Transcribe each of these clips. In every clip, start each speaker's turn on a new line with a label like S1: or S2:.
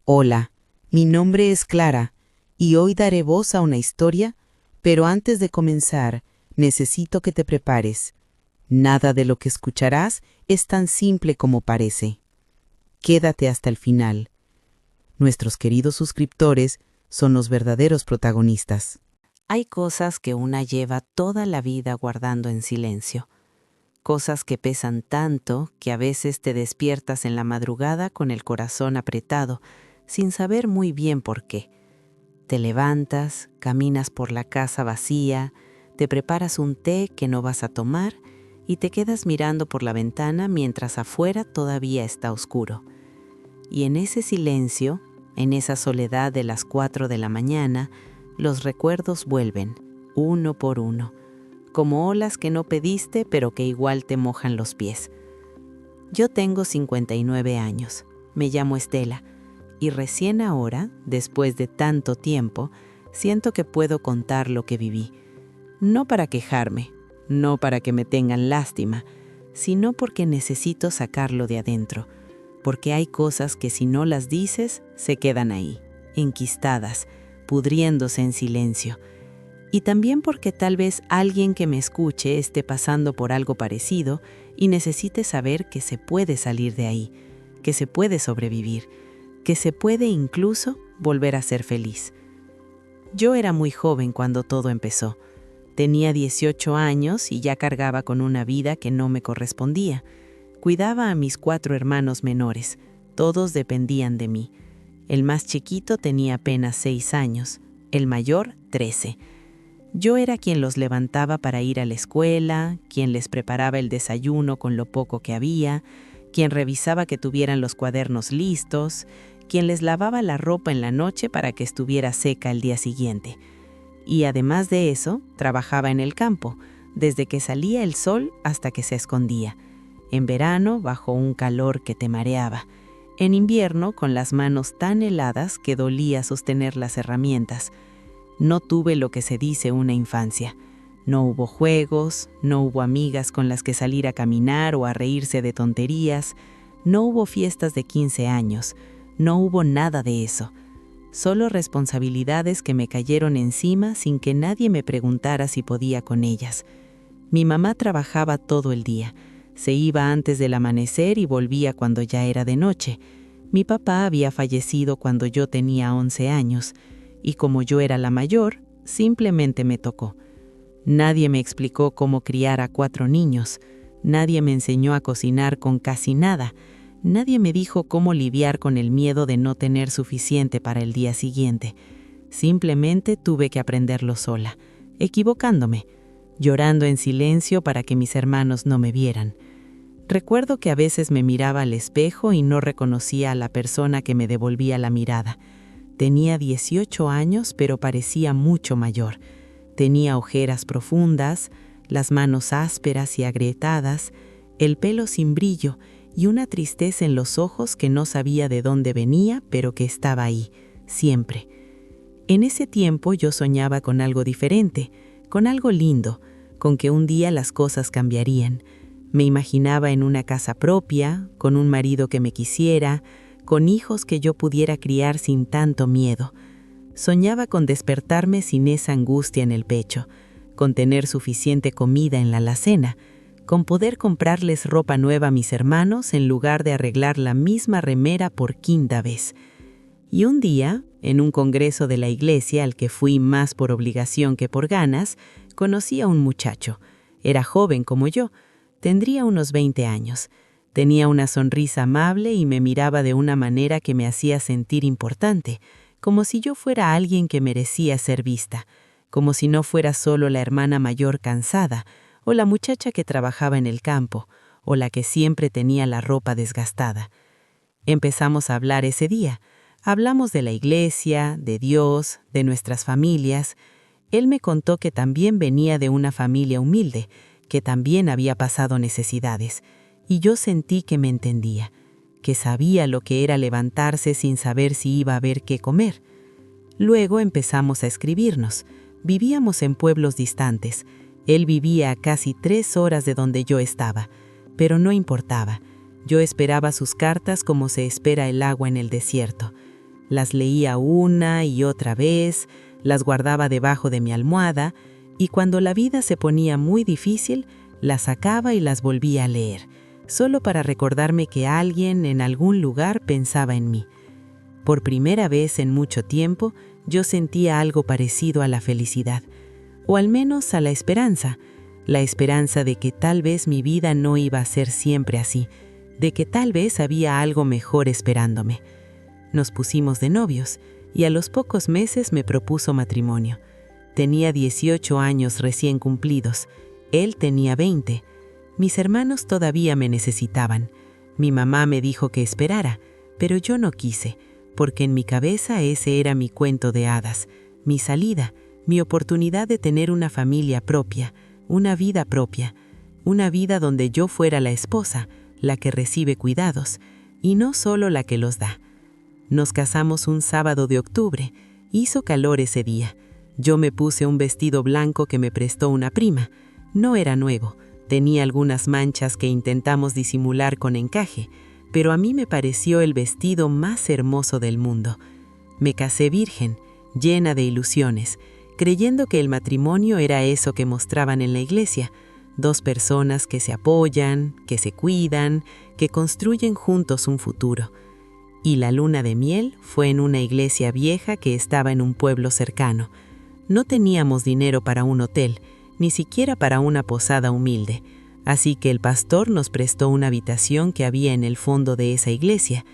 S1: Hola, mi nombre es Clara y hoy daré voz a una historia, pero antes de comenzar, necesito que te prepares. Nada de lo que escucharás es tan simple como parece. Quédate hasta el final. Nuestros queridos suscriptores son los verdaderos protagonistas.
S2: Hay cosas que una lleva toda la vida guardando en silencio. Cosas que pesan tanto que a veces te despiertas en la madrugada con el corazón apretado, sin saber muy bien por qué. Te levantas, caminas por la casa vacía, te preparas un té que no vas a tomar y te quedas mirando por la ventana mientras afuera todavía está oscuro. Y en ese silencio, en esa soledad de las 4 de la mañana, los recuerdos vuelven, uno por uno, como olas que no pediste pero que igual te mojan los pies. Yo tengo 59 años, me llamo Estela, y recién ahora, después de tanto tiempo, siento que puedo contar lo que viví. No para quejarme, no para que me tengan lástima, sino porque necesito sacarlo de adentro, porque hay cosas que si no las dices, se quedan ahí, enquistadas, pudriéndose en silencio. Y también porque tal vez alguien que me escuche esté pasando por algo parecido y necesite saber que se puede salir de ahí, que se puede sobrevivir, que se puede incluso volver a ser feliz. Yo era muy joven cuando todo empezó. Tenía 18 años y ya cargaba con una vida que no me correspondía. Cuidaba a mis 4 hermanos menores, todos dependían de mí. El más chiquito tenía apenas 6 años, el mayor 13. Yo era quien los levantaba para ir a la escuela, quien les preparaba el desayuno con lo poco que había, quien revisaba que tuvieran los cuadernos listos, quien les lavaba la ropa en la noche para que estuviera seca el día siguiente. Y además de eso, trabajaba en el campo, desde que salía el sol hasta que se escondía. En verano, bajo un calor que te mareaba. En invierno, con las manos tan heladas que dolía sostener las herramientas. No tuve lo que se dice una infancia. No hubo juegos, no hubo amigas con las que salir a caminar o a reírse de tonterías, no hubo fiestas de 15 años, no hubo nada de eso. Solo responsabilidades que me cayeron encima sin que nadie me preguntara si podía con ellas. Mi mamá trabajaba todo el día. Se iba antes del amanecer y volvía cuando ya era de noche. Mi papá había fallecido cuando yo tenía 11 años, y como yo era la mayor, simplemente me tocó. Nadie me explicó cómo criar a 4 niños, nadie me enseñó a cocinar con casi nada, nadie me dijo cómo lidiar con el miedo de no tener suficiente para el día siguiente. Simplemente tuve que aprenderlo sola, equivocándome, llorando en silencio para que mis hermanos no me vieran. Recuerdo que a veces me miraba al espejo y no reconocía a la persona que me devolvía la mirada. Tenía 18 años, pero parecía mucho mayor. Tenía ojeras profundas, las manos ásperas y agrietadas, el pelo sin brillo y una tristeza en los ojos que no sabía de dónde venía, pero que estaba ahí, siempre. En ese tiempo yo soñaba con algo diferente, con algo lindo, con que un día las cosas cambiarían. Me imaginaba en una casa propia, con un marido que me quisiera, con hijos que yo pudiera criar sin tanto miedo. Soñaba con despertarme sin esa angustia en el pecho, con tener suficiente comida en la alacena, con poder comprarles ropa nueva a mis hermanos en lugar de arreglar la misma remera por 5ª vez. Y un día, en un congreso de la iglesia al que fui más por obligación que por ganas, conocí a un muchacho. Era joven como yo, tendría unos 20 años. Tenía una sonrisa amable y me miraba de una manera que me hacía sentir importante, como si yo fuera alguien que merecía ser vista, como si no fuera solo la hermana mayor cansada, o la muchacha que trabajaba en el campo, o la que siempre tenía la ropa desgastada. Empezamos a hablar ese día. Hablamos de la iglesia, de Dios, de nuestras familias. Él me contó que también venía de una familia humilde, que también había pasado necesidades, y yo sentí que me entendía, que sabía lo que era levantarse sin saber si iba a haber qué comer. Luego empezamos a escribirnos. Vivíamos en pueblos distantes. Él vivía a casi 3 horas de donde yo estaba, pero no importaba. Yo esperaba sus cartas como se espera el agua en el desierto. Las leía una y otra vez, las guardaba debajo de mi almohada, y cuando la vida se ponía muy difícil, las sacaba y las volvía a leer, solo para recordarme que alguien en algún lugar pensaba en mí. Por primera vez en mucho tiempo, yo sentía algo parecido a la felicidad, o al menos a la esperanza de que tal vez mi vida no iba a ser siempre así, de que tal vez había algo mejor esperándome. Nos pusimos de novios, y a los pocos meses me propuso matrimonio. Tenía 18 años recién cumplidos, él tenía 20. Mis hermanos todavía me necesitaban. Mi mamá me dijo que esperara, pero yo no quise, porque en mi cabeza ese era mi cuento de hadas, mi salida, mi oportunidad de tener una familia propia, una vida donde yo fuera la esposa, la que recibe cuidados, y no solo la que los da. Nos casamos un sábado de octubre. Hizo calor ese día. Yo me puse un vestido blanco que me prestó una prima. No era nuevo, tenía algunas manchas que intentamos disimular con encaje, pero a mí me pareció el vestido más hermoso del mundo. Me casé virgen, llena de ilusiones, creyendo que el matrimonio era eso que mostraban en la iglesia: 2 personas que se apoyan, que se cuidan, que construyen juntos un futuro. Y la luna de miel fue en una iglesia vieja que estaba en un pueblo cercano. No teníamos dinero para un hotel, ni siquiera para una posada humilde, así que el pastor nos prestó una habitación que había en el fondo de esa iglesia.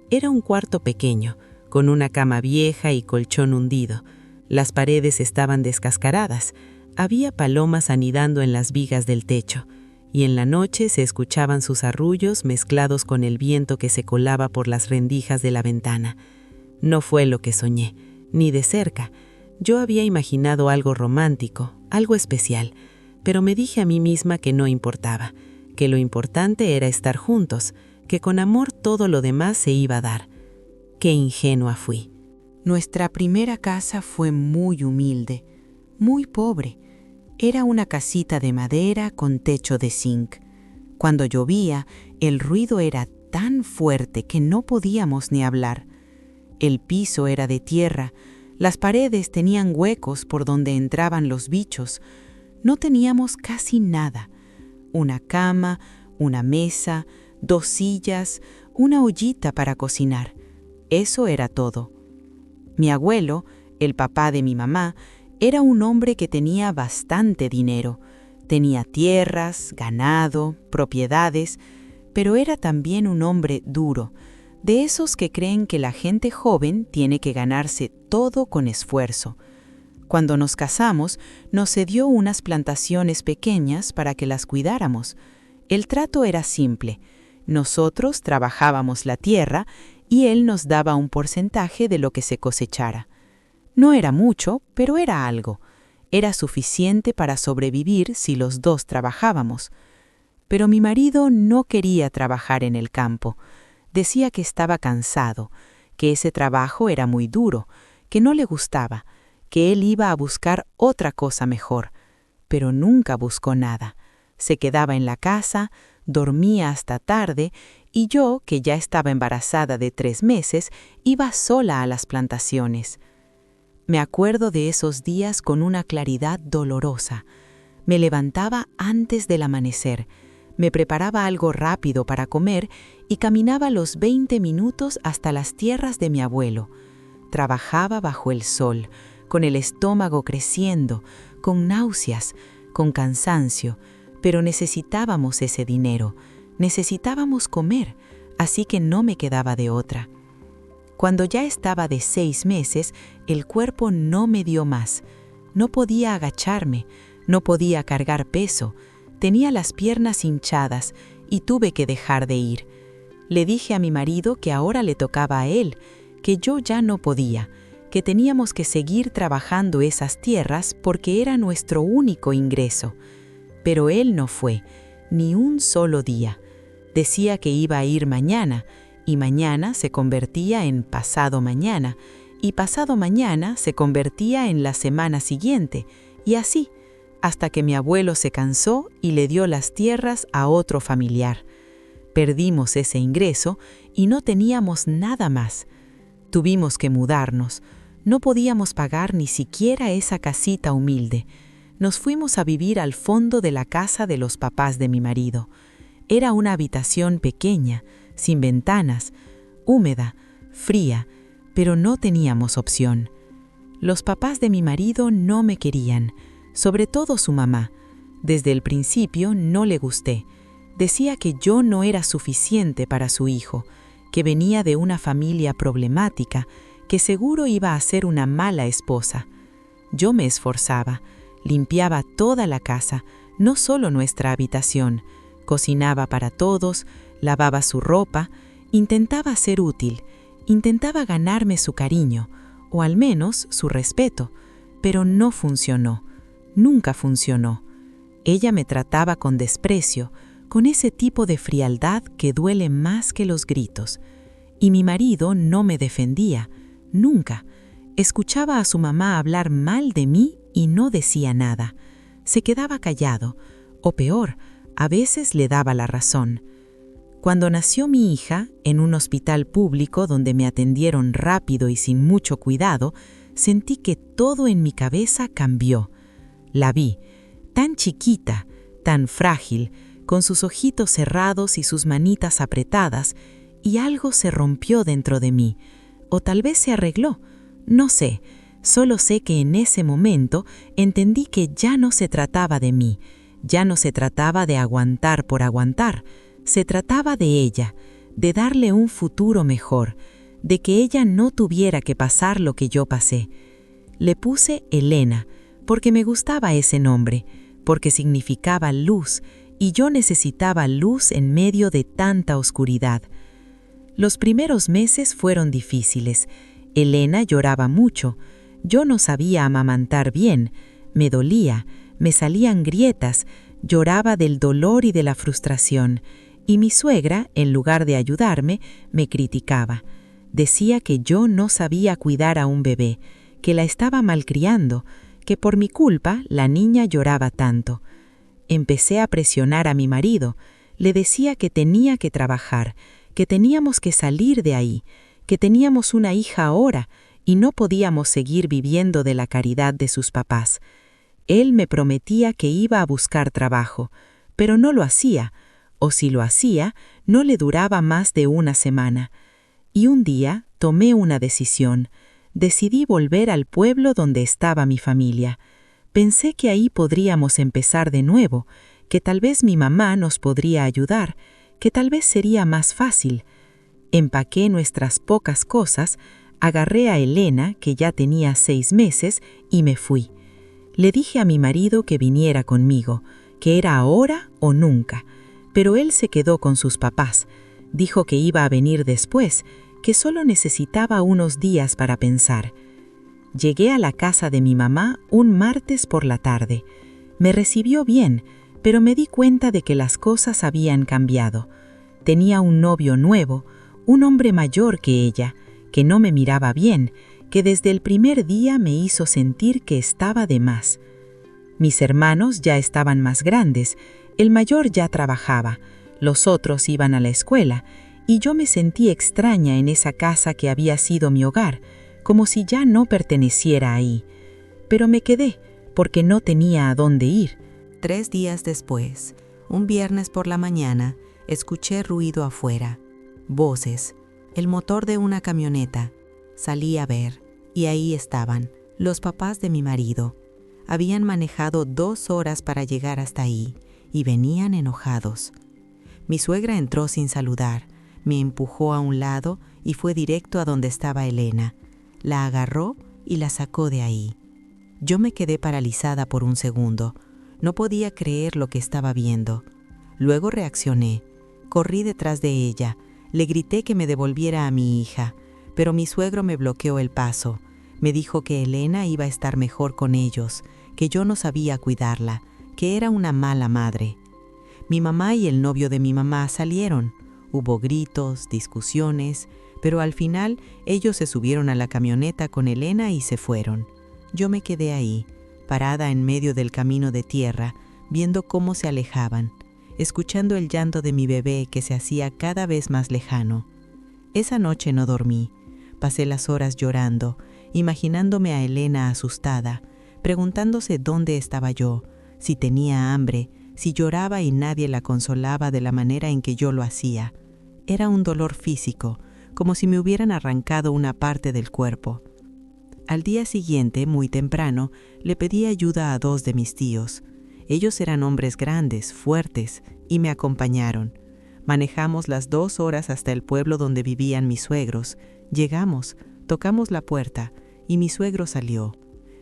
S2: Era un cuarto pequeño, con una cama vieja y colchón hundido. Las paredes estaban descascaradas, había palomas anidando en las vigas del techo, y en la noche se escuchaban sus arrullos mezclados con el viento que se colaba por las rendijas de la ventana. No fue lo que soñé, ni de cerca. Yo había imaginado algo romántico, algo especial, pero me dije a mí misma que no importaba, que lo importante era estar juntos, que con amor todo lo demás se iba a dar. Qué ingenua fui.
S1: Nuestra primera casa fue muy humilde, muy pobre. Era una casita de madera con techo de zinc. Cuando llovía, el ruido era tan fuerte que no podíamos ni hablar. El piso era de tierra, las paredes tenían huecos por donde entraban los bichos. No teníamos casi nada. Una cama, una mesa, 2 sillas, una ollita para cocinar. Eso era todo. Mi abuelo, el papá de mi mamá, era un hombre que tenía bastante dinero. Tenía tierras, ganado, propiedades, pero era también un hombre duro, de esos que creen que la gente joven tiene que ganarse todo con esfuerzo. Cuando nos casamos, nos cedió unas plantaciones pequeñas para que las cuidáramos. El trato era simple. Nosotros trabajábamos la tierra y él nos daba un porcentaje de lo que se cosechara. No era mucho, pero era algo. Era suficiente para sobrevivir si los 2 trabajábamos. Pero mi marido no quería trabajar en el campo. Decía que estaba cansado, que ese trabajo era muy duro, que no le gustaba, que él iba a buscar otra cosa mejor. Pero nunca buscó nada. Se quedaba en la casa, dormía hasta tarde, y yo, que ya estaba embarazada de 3 meses, iba sola a las plantaciones. Me acuerdo de esos días con una claridad dolorosa. Me levantaba antes del amanecer, me preparaba algo rápido para comer y caminaba los 20 minutos hasta las tierras de mi abuelo. Trabajaba bajo el sol, con el estómago creciendo, con náuseas, con cansancio, pero necesitábamos ese dinero, necesitábamos comer, así que no me quedaba de otra. Cuando ya estaba de 6 meses, el cuerpo no me dio más. No podía agacharme, no podía cargar peso, tenía las piernas hinchadas y tuve que dejar de ir. Le dije a mi marido que ahora le tocaba a él, que yo ya no podía, que teníamos que seguir trabajando esas tierras porque era nuestro único ingreso. Pero él no fue, ni un solo día. Decía que iba a ir mañana, y mañana se convertía en pasado mañana, y pasado mañana se convertía en la semana siguiente, y así, hasta que mi abuelo se cansó y le dio las tierras a otro familiar. Perdimos ese ingreso y no teníamos nada más.
S3: Tuvimos que mudarnos. No podíamos pagar ni siquiera esa casita humilde. Nos fuimos a vivir al fondo de la casa de los papás de mi marido. Era una habitación pequeña, sin ventanas, húmeda, fría, pero no teníamos opción. Los papás de mi marido no me querían, sobre todo su mamá. Desde el principio no le gusté. Decía que yo no era suficiente para su hijo, que venía de una familia problemática, que seguro iba a ser una mala esposa. Yo me esforzaba, limpiaba toda la casa, no solo nuestra habitación, cocinaba para todos, lavaba su ropa, intentaba ser útil, intentaba ganarme su cariño, o al menos su respeto, pero no funcionó, nunca funcionó. Ella me trataba con desprecio, con ese tipo de frialdad que duele más que los gritos. Y mi marido no me defendía, nunca. Escuchaba a su mamá hablar mal de mí y no decía nada. Se quedaba callado, o peor, a veces le daba la razón. Cuando nació mi hija, en un hospital público donde me atendieron rápido y sin mucho cuidado, sentí que todo en mi cabeza cambió. La vi, tan chiquita, tan frágil, con sus ojitos cerrados y sus manitas apretadas, y algo se rompió dentro de mí, o tal vez se arregló, no sé, solo sé que en ese momento entendí que ya no se trataba de mí, ya no se trataba de aguantar por aguantar, se trataba de ella, de darle un futuro mejor, de que ella no tuviera que pasar lo que yo pasé. Le puse Elena, porque me gustaba ese nombre, porque significaba luz, y yo necesitaba luz en medio de tanta oscuridad. Los primeros meses fueron difíciles. Elena lloraba mucho. Yo no sabía amamantar bien. Me dolía, me salían grietas, lloraba del dolor y de la frustración. Y mi suegra, en lugar de ayudarme, me criticaba. Decía que yo no sabía cuidar a un bebé, que la estaba malcriando, que por mi culpa la niña lloraba tanto. Empecé a presionar a mi marido. Le decía que tenía que trabajar, que teníamos que salir de ahí, que teníamos una hija ahora y no podíamos seguir viviendo de la caridad de sus papás. Él me prometía que iba a buscar trabajo, pero no lo hacía, o si lo hacía, no le duraba más de una semana. Y un día tomé una decisión. Decidí volver al pueblo donde estaba mi familia. Pensé que ahí podríamos empezar de nuevo, que tal vez mi mamá nos podría ayudar, que tal vez sería más fácil. Empaqué nuestras pocas cosas, agarré a Elena, que ya tenía 6 meses, y me fui. Le dije a mi marido que viniera conmigo, que era ahora o nunca, pero él se quedó con sus papás. Dijo que iba a venir después, que solo necesitaba unos días para pensar. Llegué a la casa de mi mamá un martes por la tarde. Me recibió bien, pero me di cuenta de que las cosas habían cambiado. Tenía un novio nuevo, un hombre mayor que ella, que no me miraba bien, que desde el primer día me hizo sentir que estaba de más. Mis hermanos ya estaban más grandes, el mayor ya trabajaba, los otros iban a la escuela, y yo me sentí extraña en esa casa que había sido mi hogar, como si ya no perteneciera ahí. Pero me quedé, porque no tenía a dónde ir.
S2: 3 días después, un viernes por la mañana, escuché ruido afuera, voces, el motor de una camioneta. Salí a ver, y ahí estaban, los papás de mi marido. Habían manejado 2 horas para llegar hasta ahí, y venían enojados. Mi suegra entró sin saludar, me empujó a un lado y fue directo a donde estaba Elena. La agarró y la sacó de ahí. Yo me quedé paralizada por un segundo. No podía creer lo que estaba viendo. Luego reaccioné. Corrí detrás de ella. Le grité que me devolviera a mi hija, pero mi suegro me bloqueó el paso. Me dijo que Elena iba a estar mejor con ellos, que yo no sabía cuidarla, que era una mala madre. Mi mamá y el novio de mi mamá salieron. Hubo gritos, discusiones, pero al final ellos se subieron a la camioneta con Elena y se fueron. Yo me quedé ahí, parada en medio del camino de tierra, viendo cómo se alejaban, escuchando el llanto de mi bebé que se hacía cada vez más lejano. Esa noche no dormí.
S3: Pasé las horas llorando, imaginándome a Elena asustada, preguntándose dónde estaba yo, si tenía hambre, si lloraba y nadie la consolaba de la manera en que yo lo hacía. Era un dolor físico, como si me hubieran arrancado una parte del cuerpo. Al día siguiente, muy temprano, le pedí ayuda a 2 de mis tíos. Ellos eran hombres grandes, fuertes, y me acompañaron. Manejamos las 2 horas hasta el pueblo donde vivían mis suegros. Llegamos, tocamos la puerta, y mi suegro salió.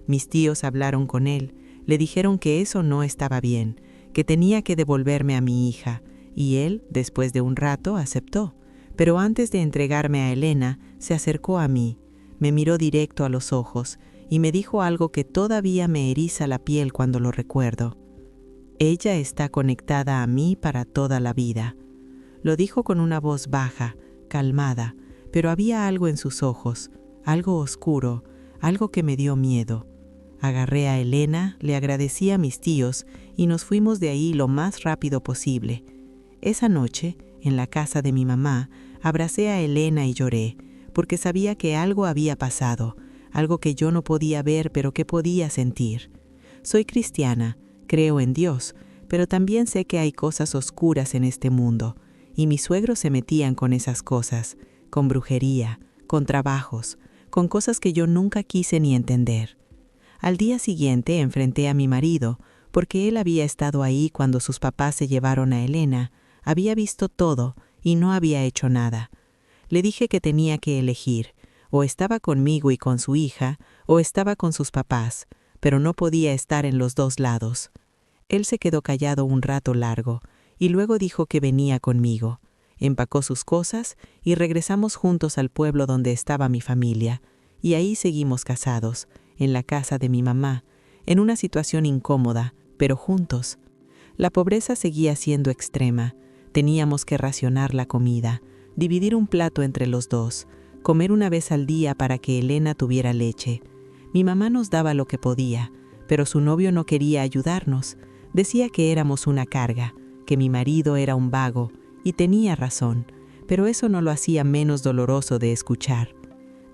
S3: Mis tíos hablaron con él, le dijeron que eso no estaba bien, que tenía que devolverme a mi hija, y él, después de un rato, aceptó. Pero antes de entregarme a Elena, se acercó a mí, me miró directo a los ojos y me dijo algo que todavía me eriza la piel cuando lo recuerdo. Ella está conectada a mí para toda la vida. Lo dijo con una voz baja, calmada, pero había algo en sus ojos, algo oscuro, algo que me dio miedo. Agarré a Elena, le agradecí a mis tíos y nos fuimos de ahí lo más rápido posible. Esa noche, en la casa de mi mamá, abracé a Elena y lloré, porque sabía que algo había pasado, algo que yo no podía ver pero que podía sentir. Soy cristiana, creo en Dios, pero también sé que hay cosas oscuras en este mundo, y mis suegros se metían con esas cosas, con brujería, con trabajos, con cosas que yo nunca quise ni entender. Al día siguiente enfrenté a mi marido, porque él había estado ahí cuando sus papás se llevaron a Elena, había visto todo y no había hecho nada. Le dije que tenía que elegir, o estaba conmigo y con su hija, o estaba con sus papás, pero no podía estar en los 2 lados. Él se quedó callado un rato largo, y luego dijo que venía conmigo. Empacó sus cosas y regresamos juntos al pueblo donde estaba mi familia, y ahí seguimos casados, en la casa de mi mamá, en una situación incómoda, pero juntos. La pobreza seguía siendo extrema. Teníamos que racionar la comida, dividir un plato entre los 2, comer una vez al día para que Elena tuviera leche. Mi mamá nos daba lo que podía, pero su novio no quería ayudarnos. Decía que éramos una carga, que mi marido era un vago, y tenía razón, pero eso no lo hacía menos doloroso de escuchar.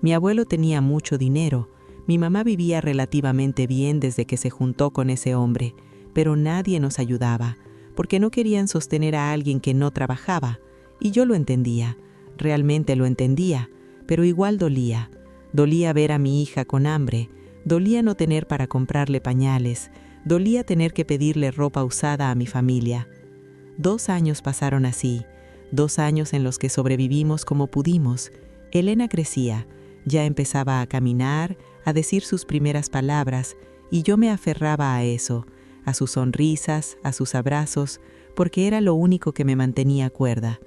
S3: Mi abuelo tenía mucho dinero. Mi mamá vivía relativamente bien desde que se juntó con ese hombre, pero nadie nos ayudaba, porque no querían sostener a alguien que no trabajaba, y yo lo entendía, realmente lo entendía, pero igual dolía. Dolía ver a mi hija con hambre, dolía no tener para comprarle pañales, dolía tener que pedirle ropa usada a mi familia. 2 años pasaron así, 2 años en los que sobrevivimos como pudimos. Elena crecía, ya empezaba a caminar, a decir sus primeras palabras, y yo me aferraba a eso, a sus sonrisas, a sus abrazos, porque era lo único que me mantenía cuerda.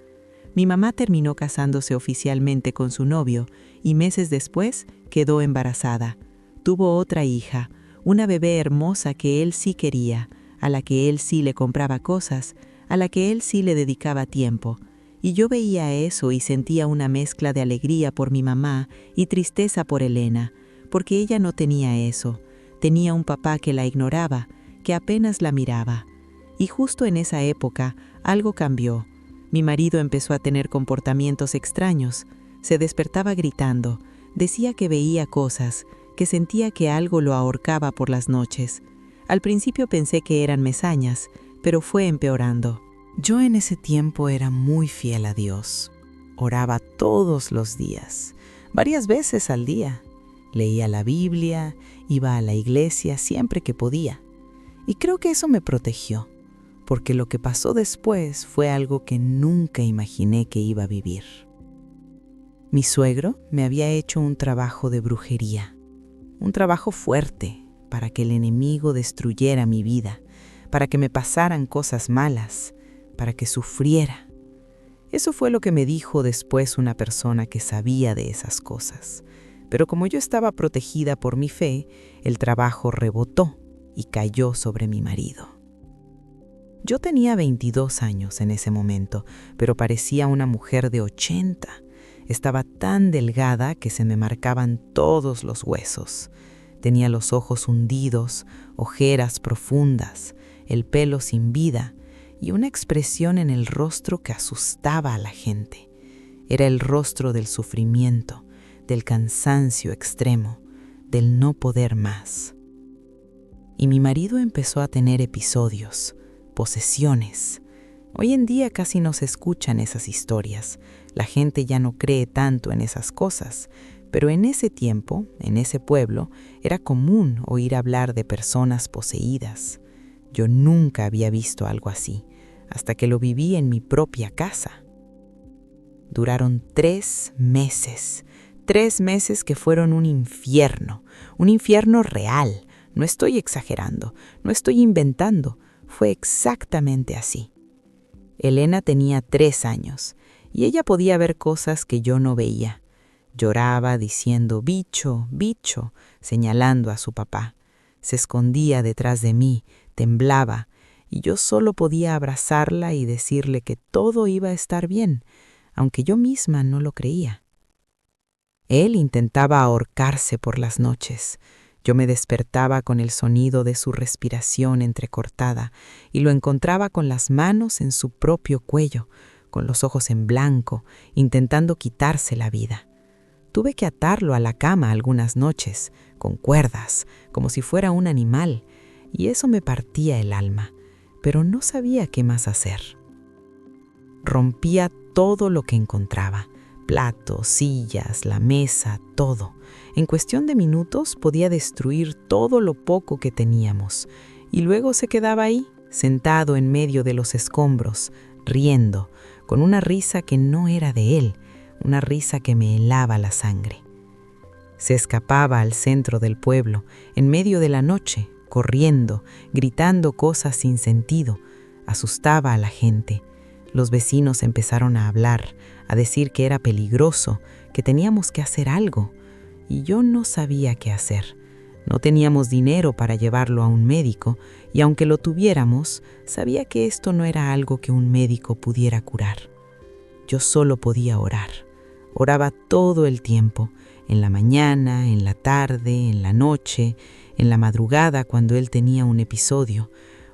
S3: Mi mamá terminó casándose oficialmente con su novio y meses después quedó embarazada. Tuvo otra hija, una bebé hermosa que él sí quería, a la que él sí le compraba cosas, a la que él sí le dedicaba tiempo. Y yo veía eso y sentía una mezcla de alegría por mi mamá y tristeza por Elena, porque ella no tenía eso. Tenía un papá que la ignoraba, que apenas la miraba. Y justo en esa época algo cambió. Mi marido empezó a tener comportamientos extraños. Se despertaba gritando, decía que veía cosas, que sentía que algo lo ahorcaba por las noches. Al principio pensé que eran mesañas, pero fue empeorando. Yo en ese tiempo era muy fiel a Dios. Oraba todos los días, varias veces al día. Leía la Biblia, iba a la iglesia siempre que podía. Y creo que eso me protegió, porque lo que pasó después fue algo que nunca imaginé que iba a vivir. Mi suegro me había hecho un trabajo de brujería, un trabajo fuerte para que el enemigo destruyera mi vida, para que me pasaran cosas malas, para que sufriera. Eso fue lo que me dijo después una persona que sabía de esas cosas. Pero como yo estaba protegida por mi fe, el trabajo rebotó y cayó sobre mi marido. Yo tenía 22 años en ese momento, pero parecía una mujer de 80. Estaba tan delgada que se me marcaban todos los huesos. Tenía los ojos hundidos, ojeras profundas, el pelo sin vida y una expresión en el rostro que asustaba a la gente. Era el rostro del sufrimiento, del cansancio extremo, del no poder más. Y mi marido empezó a tener episodios, posesiones. Hoy en día casi no se escuchan esas historias. La gente ya no cree tanto en esas cosas. Pero en ese tiempo, en ese pueblo, era común oír hablar de personas poseídas. Yo nunca había visto algo así, hasta que lo viví en mi propia casa. Duraron 3 meses. 3 meses que fueron un infierno real. No estoy exagerando, no estoy inventando. Fue exactamente así. Elena tenía 3 años y ella podía ver cosas que yo no veía. Lloraba diciendo bicho, bicho, señalando a su papá. Se escondía detrás de mí, temblaba, y yo solo podía abrazarla y decirle que todo iba a estar bien, aunque yo misma no lo creía. Él intentaba ahorcarse por las noches. Yo me despertaba con el sonido de su respiración entrecortada y lo encontraba con las manos en su propio cuello, con los ojos en blanco, intentando quitarse la vida. Tuve que atarlo a la cama algunas noches, con cuerdas, como si fuera un animal, y eso me partía el alma, pero no sabía qué más hacer. Rompía todo lo que encontraba, platos, sillas, la mesa, todo. En cuestión de minutos podía destruir todo lo poco que teníamos, y luego se quedaba ahí, sentado en medio de los escombros, riendo, con una risa que no era de él, una risa que me helaba la sangre. Se escapaba al centro del pueblo, en medio de la noche, corriendo, gritando cosas sin sentido. Asustaba a la gente. Los vecinos empezaron a hablar, a decir que era peligroso, que teníamos que hacer algo. Y yo no sabía qué hacer. No teníamos dinero para llevarlo a un médico, y aunque lo tuviéramos, sabía que esto no era algo que un médico pudiera curar. Yo solo podía orar. Oraba todo el tiempo, en la mañana, en la tarde, en la noche, en la madrugada cuando él tenía un episodio.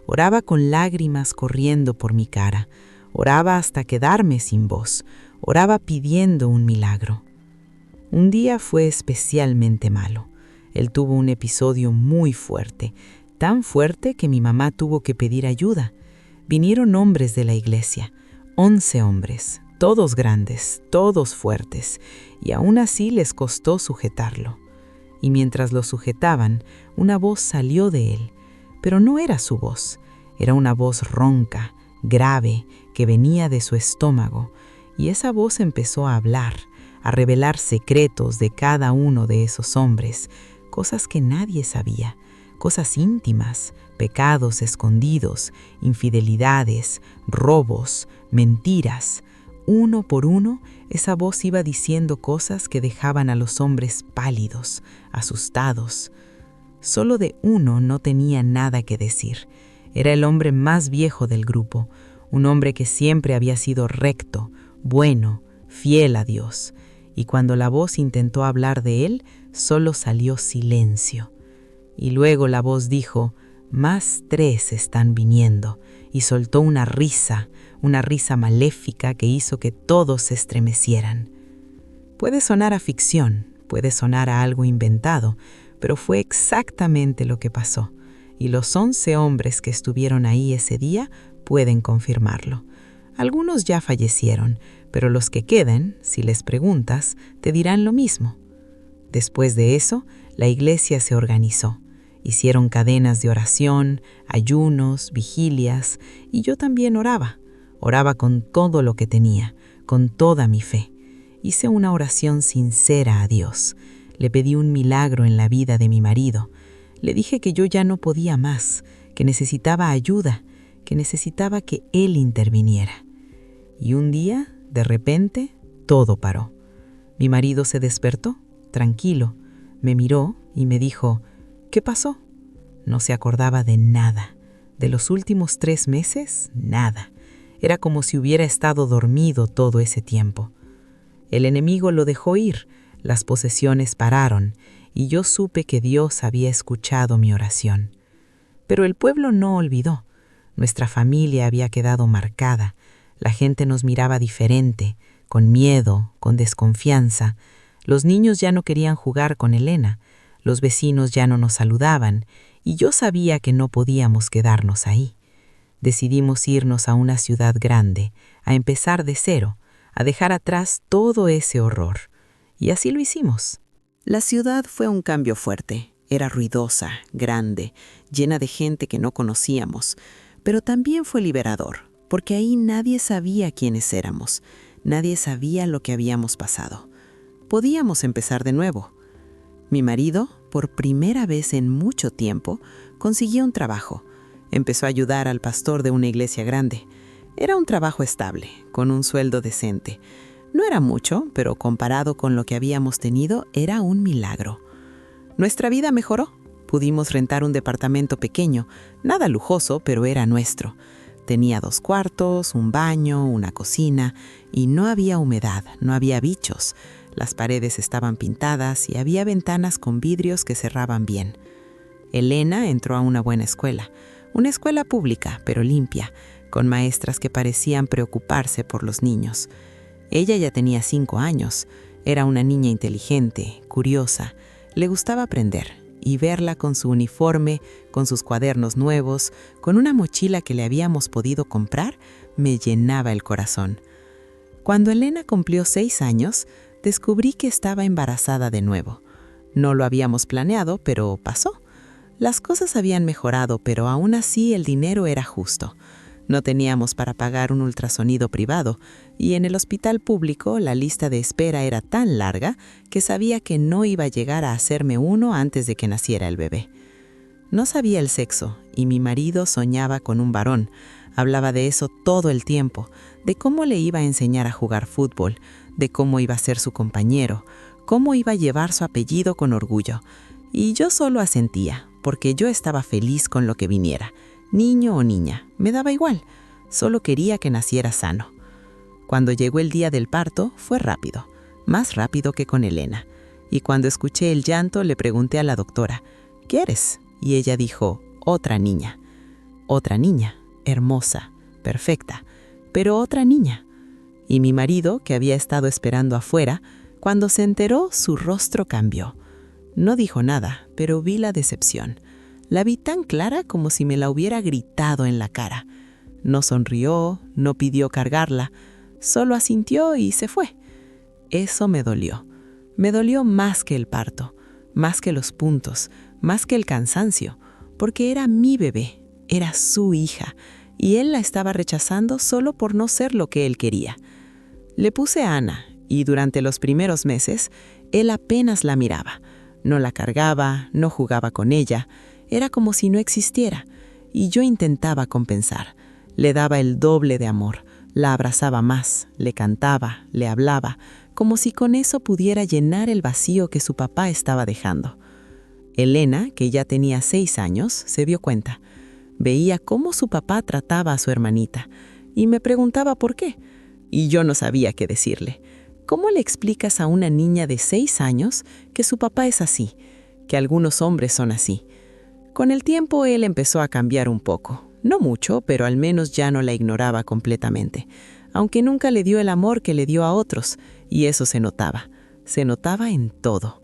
S3: Oraba con lágrimas corriendo por mi cara. Oraba hasta quedarme sin voz. Oraba pidiendo un milagro. Un día fue especialmente malo. Él tuvo un episodio muy fuerte, tan fuerte que mi mamá tuvo que pedir ayuda. Vinieron hombres de la iglesia, 11 hombres. Todos grandes, todos fuertes, y aún así les costó sujetarlo. Y mientras lo sujetaban, una voz salió de él, pero no era su voz, era una voz ronca, grave, que venía de su estómago, y esa voz empezó a hablar, a revelar secretos de cada uno de esos hombres, cosas que nadie sabía, cosas íntimas, pecados escondidos, infidelidades, robos, mentiras. Uno por uno, esa voz iba diciendo cosas que dejaban a los hombres pálidos, asustados. Solo de uno no tenía nada que decir. Era el hombre más viejo del grupo, un hombre que siempre había sido recto, bueno, fiel a Dios. Y cuando la voz intentó hablar de él, solo salió silencio. Y luego la voz dijo, «Más 3 están viniendo», y soltó una risa maléfica que hizo que todos se estremecieran. Puede sonar a ficción, puede sonar a algo inventado, pero fue exactamente lo que pasó, y los 11 hombres que estuvieron ahí ese día pueden confirmarlo. Algunos ya fallecieron, pero los que queden, si les preguntas, te dirán lo mismo. Después de eso, la iglesia se organizó. Hicieron cadenas de oración, ayunos, vigilias, y yo también oraba. Oraba con todo lo que tenía, con toda mi fe. Hice una oración sincera a Dios. Le pedí un milagro en la vida de mi marido. Le dije que yo ya no podía más, que necesitaba ayuda, que necesitaba que Él interviniera. Y un día, de repente, todo paró. Mi marido se despertó, tranquilo, me miró y me dijo, «¿Qué pasó?». No se acordaba de nada. De los últimos 3 meses, nada. Era como si hubiera estado dormido todo ese tiempo. El enemigo lo dejó ir, las posesiones pararon, y yo supe que Dios había escuchado mi oración. Pero el pueblo no olvidó. Nuestra familia había quedado marcada. La gente nos miraba diferente, con miedo, con desconfianza. Los niños ya no querían jugar con Elena, los vecinos ya no nos saludaban, y yo sabía que no podíamos quedarnos ahí. Decidimos irnos a una ciudad grande, a empezar de cero, a dejar atrás todo ese horror. Y así lo hicimos.
S2: La ciudad fue un cambio fuerte. Era ruidosa, grande, llena de gente que no conocíamos, pero también fue liberador, porque ahí nadie sabía quiénes éramos, nadie sabía lo que habíamos pasado. Podíamos empezar de nuevo. Mi marido, por primera vez en mucho tiempo, consiguió un trabajo. Empezó a ayudar al pastor de una iglesia grande. Era un trabajo estable, con un sueldo decente. No era mucho, pero comparado con lo que habíamos tenido, era un milagro. Nuestra vida mejoró. Pudimos rentar un departamento pequeño, nada lujoso, pero era nuestro. Tenía 2 cuartos, un baño, una cocina, y no había humedad, no había bichos. Las paredes estaban pintadas y había ventanas con vidrios que cerraban bien. Elena entró a una buena escuela, una escuela pública, pero limpia, con maestras que parecían preocuparse por los niños. Ella ya tenía 5 años, era una niña inteligente, curiosa, le gustaba aprender, y verla con su uniforme, con sus cuadernos nuevos, con una mochila que le habíamos podido comprar, me llenaba el corazón. Cuando Elena cumplió 6 años, descubrí que estaba embarazada de nuevo. No lo habíamos planeado, pero pasó. Las cosas habían mejorado, pero aún así el dinero era justo. No teníamos para pagar un ultrasonido privado, y en el hospital público la lista de espera era tan larga que sabía que no iba a llegar a hacerme uno antes de que naciera el bebé. No sabía el sexo, y mi marido soñaba con un varón. Hablaba de eso todo el tiempo, de cómo le iba a enseñar a jugar fútbol, de cómo iba a ser su compañero, cómo iba a llevar su apellido con orgullo. Y yo solo asentía, porque yo estaba feliz con lo que viniera. Niño o niña, me daba igual, solo quería que naciera sano. Cuando llegó el día del parto, fue rápido, más rápido que con Elena. Y cuando escuché el llanto, le pregunté a la doctora, ¿qué eres? Y ella dijo, otra niña. Otra niña, hermosa, perfecta, pero otra niña. Y mi marido, que había estado esperando afuera, cuando se enteró, su rostro cambió. No dijo nada, pero vi la decepción. La vi tan clara como si me la hubiera gritado en la cara. No sonrió, no pidió cargarla, solo asintió y se fue. Eso me dolió. Me dolió más que el parto, más que los puntos, más que el cansancio, porque era mi bebé, era su hija, y él la estaba rechazando solo por no ser lo que él quería. Le puse a Ana, y durante los primeros meses, él apenas la miraba. No la cargaba, no jugaba con ella. Era como si no existiera, y yo intentaba compensar. Le daba el doble de amor, la abrazaba más, le cantaba, le hablaba, como si con eso pudiera llenar el vacío que su papá estaba dejando. Elena, que ya tenía 6 años, se dio cuenta. Veía cómo su papá trataba a su hermanita, y me preguntaba por qué. Y yo no sabía qué decirle. ¿Cómo le explicas a una niña de 6 años que su papá es así, que algunos hombres son así? Con el tiempo él empezó a cambiar un poco. No mucho, pero al menos ya no la ignoraba completamente, aunque nunca le dio el amor que le dio a otros, y eso se notaba en todo.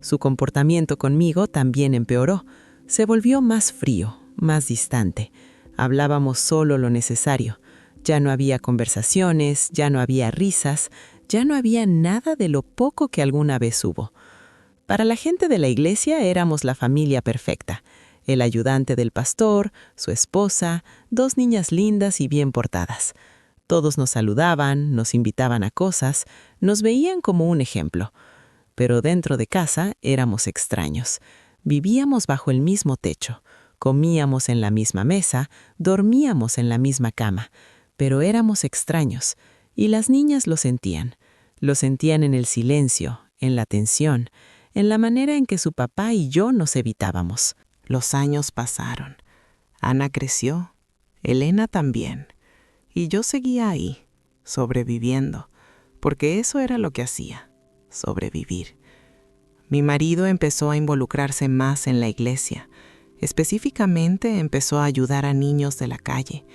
S2: Su comportamiento conmigo también empeoró. Se volvió más frío, más distante. Hablábamos solo lo necesario. Ya no había conversaciones, ya no había risas, ya no había nada de lo poco que alguna vez hubo. Para la gente de la iglesia éramos la familia perfecta. El ayudante del pastor, su esposa, 2 niñas lindas y bien portadas. Todos nos saludaban, nos invitaban a cosas, nos veían como un ejemplo. Pero dentro de casa éramos extraños. Vivíamos bajo el mismo techo, comíamos en la misma mesa, dormíamos en la misma cama, pero éramos extraños, y las niñas lo sentían. Lo sentían en el silencio, en la tensión, en la manera en que su papá y yo nos evitábamos. Los años pasaron. Ana creció, Elena también, y yo seguía ahí, sobreviviendo, porque eso era lo que hacía, sobrevivir. Mi marido empezó a involucrarse más en la iglesia. Específicamente empezó a ayudar a niños de la calle,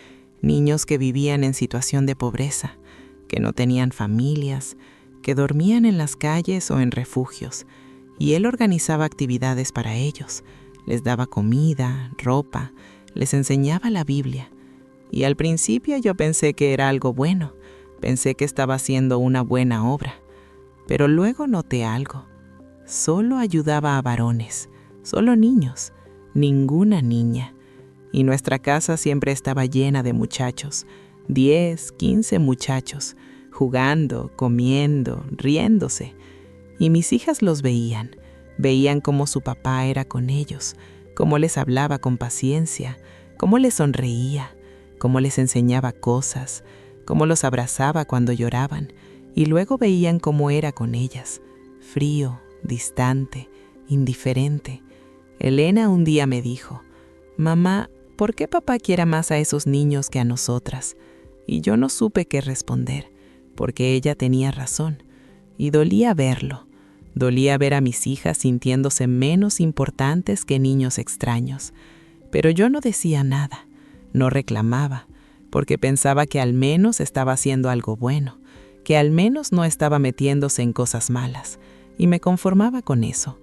S2: niños que vivían en situación de pobreza, que no tenían familias, que dormían en las calles o en refugios, y él organizaba actividades para ellos, les daba comida, ropa, les enseñaba la Biblia. Y al principio yo pensé que era algo bueno, pensé que estaba haciendo una buena obra, pero luego noté algo. Solo ayudaba a varones, solo niños, ninguna niña. Y nuestra casa siempre estaba llena de muchachos, 10, 15 muchachos, jugando, comiendo, riéndose. Y mis hijas los veían cómo su papá era con ellos, cómo les hablaba con paciencia, cómo les sonreía, cómo les enseñaba cosas, cómo los abrazaba cuando lloraban, y luego veían cómo era con ellas, frío, distante, indiferente. Elena un día me dijo: «Mamá, ¿por qué papá quiere más a esos niños que a nosotras?». Y yo no supe qué responder, porque ella tenía razón, y dolía verlo. Dolía ver a mis hijas sintiéndose menos importantes que niños extraños. Pero yo no decía nada, no reclamaba, porque pensaba que al menos estaba haciendo algo bueno, que al menos no estaba metiéndose en cosas malas, y me conformaba con eso.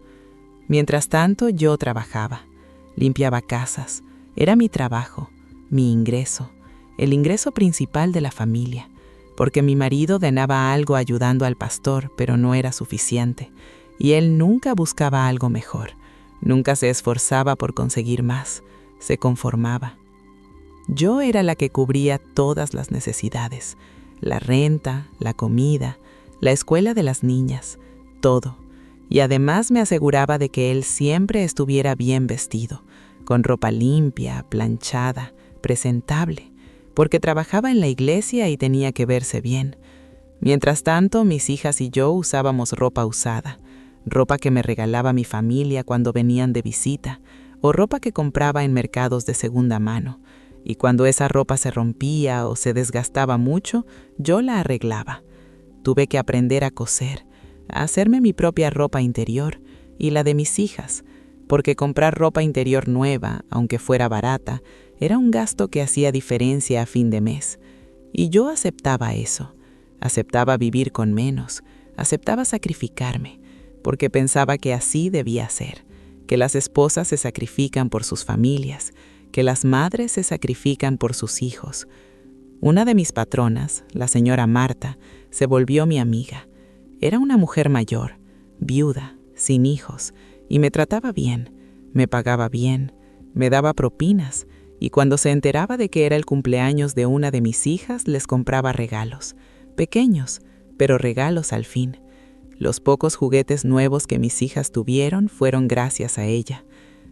S2: Mientras tanto, yo trabajaba, limpiaba casas, era mi trabajo, mi ingreso, el ingreso principal de la familia, porque mi marido ganaba algo ayudando al pastor, pero no era suficiente, y él nunca buscaba algo mejor, nunca se esforzaba por conseguir más, se conformaba. Yo era la que cubría todas las necesidades, la renta, la comida, la escuela de las niñas, todo, y además me aseguraba de que él siempre estuviera bien vestido, con ropa limpia, planchada, presentable, porque trabajaba en la iglesia y tenía que verse bien. Mientras tanto, mis hijas y yo usábamos ropa usada, ropa que me regalaba mi familia cuando venían de visita, o ropa que compraba en mercados de segunda mano, y cuando esa ropa se rompía o se desgastaba mucho, yo la arreglaba. Tuve que aprender a coser, a hacerme mi propia ropa interior y la de mis hijas, porque comprar ropa interior nueva, aunque fuera barata, era un gasto que hacía diferencia a fin de mes. Y yo aceptaba eso, aceptaba vivir con menos, aceptaba sacrificarme, porque pensaba que así debía ser, que las esposas se sacrifican por sus familias, que las madres se sacrifican por sus hijos. Una de mis patronas, la señora Marta, se volvió mi amiga. Era una mujer mayor, viuda, sin hijos, y me trataba bien, me pagaba bien, me daba propinas, y cuando se enteraba de que era el cumpleaños de una de mis hijas, les compraba regalos, pequeños, pero regalos al fin. Los pocos juguetes nuevos que mis hijas tuvieron fueron gracias a ella.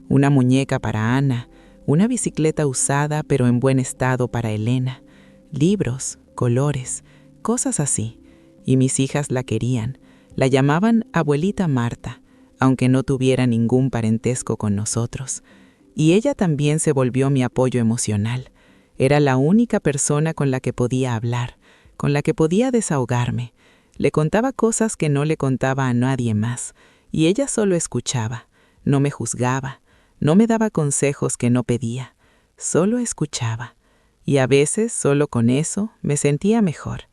S2: Una muñeca para Ana, una bicicleta usada pero en buen estado para Elena, libros, colores, cosas así. Y mis hijas la querían, la llamaban abuelita Marta, aunque no tuviera ningún parentesco con nosotros. Y ella también se volvió mi apoyo emocional. Era la única persona con la que podía hablar, con la que podía desahogarme. Le contaba cosas que no le contaba a nadie más, y ella solo escuchaba, no me juzgaba, no me daba consejos que no pedía, solo escuchaba. Y a veces, solo con eso, me sentía mejor.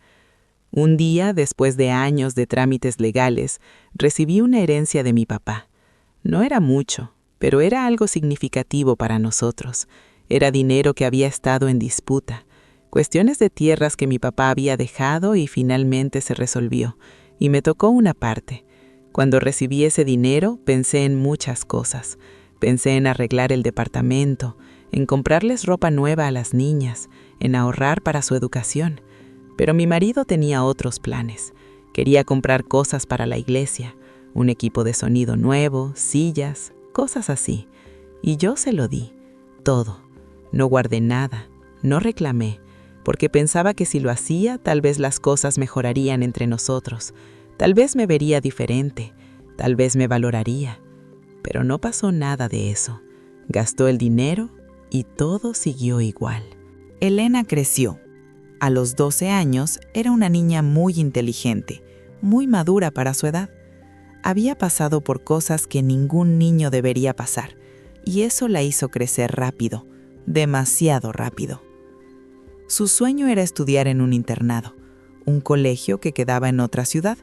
S2: Un día, después de años de trámites legales, recibí una herencia de mi papá. No era mucho, pero era algo significativo para nosotros. Era dinero que había estado en disputa, cuestiones de tierras que mi papá había dejado y finalmente se resolvió, y me tocó una parte. Cuando recibí ese dinero, pensé en muchas cosas. Pensé en arreglar el departamento, en comprarles ropa nueva a las niñas, en ahorrar para su educación. Pero mi marido tenía otros planes. Quería comprar cosas para la iglesia, un equipo de sonido nuevo, sillas, cosas así. Y yo se lo di, todo. No guardé nada, no reclamé, porque pensaba que si lo hacía, tal vez las cosas mejorarían entre nosotros. Tal vez me vería diferente, tal vez me valoraría. Pero no pasó nada de eso. Gastó el dinero y todo siguió igual.
S1: Elena creció. A los 12 años era una niña muy inteligente, muy madura para su edad. Había pasado por cosas que ningún niño debería pasar, y eso la hizo crecer rápido, demasiado rápido. Su sueño era estudiar en un internado, un colegio que quedaba en otra ciudad,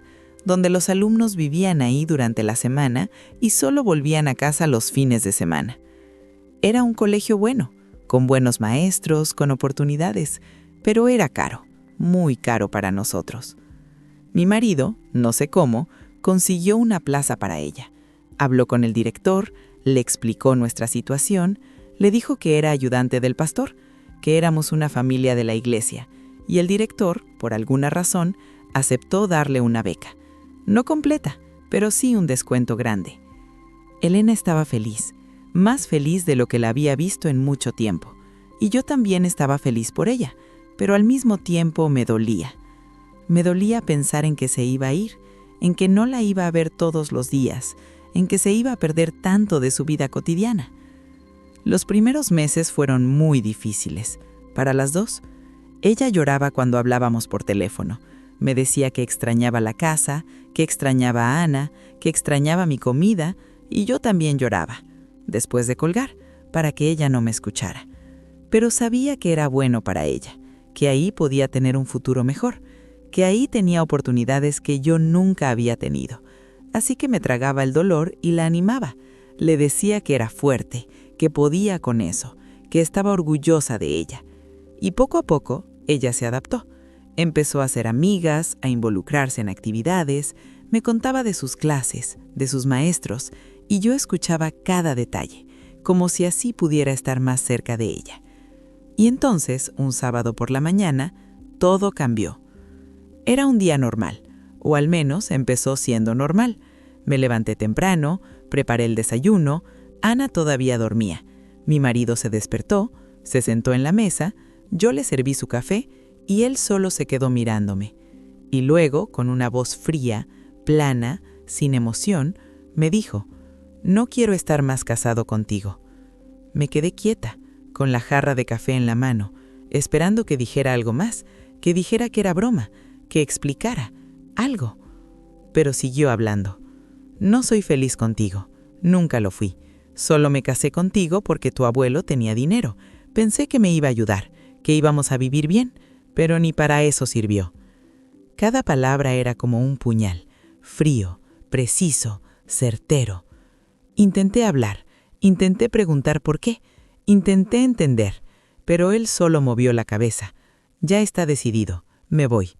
S1: donde los alumnos vivían ahí durante la semana y solo volvían a casa los fines de semana. Era un colegio bueno, con buenos maestros, con oportunidades, pero era caro, muy caro para nosotros. Mi marido, no sé cómo, consiguió una plaza para ella. Habló con el director, le explicó nuestra situación, le dijo que era ayudante del pastor, que éramos una familia de la iglesia, y el director, por alguna razón, aceptó darle una beca. No completa, pero sí un descuento grande. Elena estaba feliz, más feliz de lo que la había visto en mucho tiempo, y yo también estaba feliz por ella, pero al mismo tiempo me dolía. Me dolía pensar en que se iba a ir, en que no la iba a ver todos los días, en que se iba a perder tanto de su vida cotidiana. Los primeros meses fueron muy difíciles, para las dos. Ella lloraba cuando hablábamos por teléfono. Me decía que extrañaba la casa, que extrañaba a Ana, que extrañaba mi comida, y yo también lloraba, después de colgar, para que ella no me escuchara. Pero sabía que era bueno para ella, que ahí podía tener un futuro mejor, que ahí tenía oportunidades que yo nunca había tenido. Así que me tragaba el dolor y la animaba. Le decía que era fuerte, que podía con eso, que estaba orgullosa de ella. Y poco a poco, ella se adaptó. Empezó a hacer amigas, a involucrarse en actividades, me contaba de sus clases, de sus maestros, y yo escuchaba cada detalle, como si así pudiera estar más cerca de ella. Y entonces, un sábado por la mañana, todo cambió. Era un día normal, o al menos empezó siendo normal. Me levanté temprano, preparé el desayuno, Ana todavía dormía. Mi marido se despertó, se sentó en la mesa, yo le serví su café y él solo se quedó mirándome. Y luego, con una voz fría, plana, sin emoción, me dijo: «No quiero estar más casado contigo». Me quedé quieta, con la jarra de café en la mano, esperando que dijera algo más, que dijera que era broma, que explicara algo. Pero siguió hablando. «No soy feliz contigo, nunca lo fui. Solo me casé contigo porque tu abuelo tenía dinero. Pensé que me iba a ayudar, que íbamos a vivir bien, pero ni para eso sirvió». Cada palabra era como un puñal, frío, preciso, certero. Intenté hablar, intenté preguntar por qué, intenté entender, pero él solo movió la cabeza. «Ya está decidido, me voy».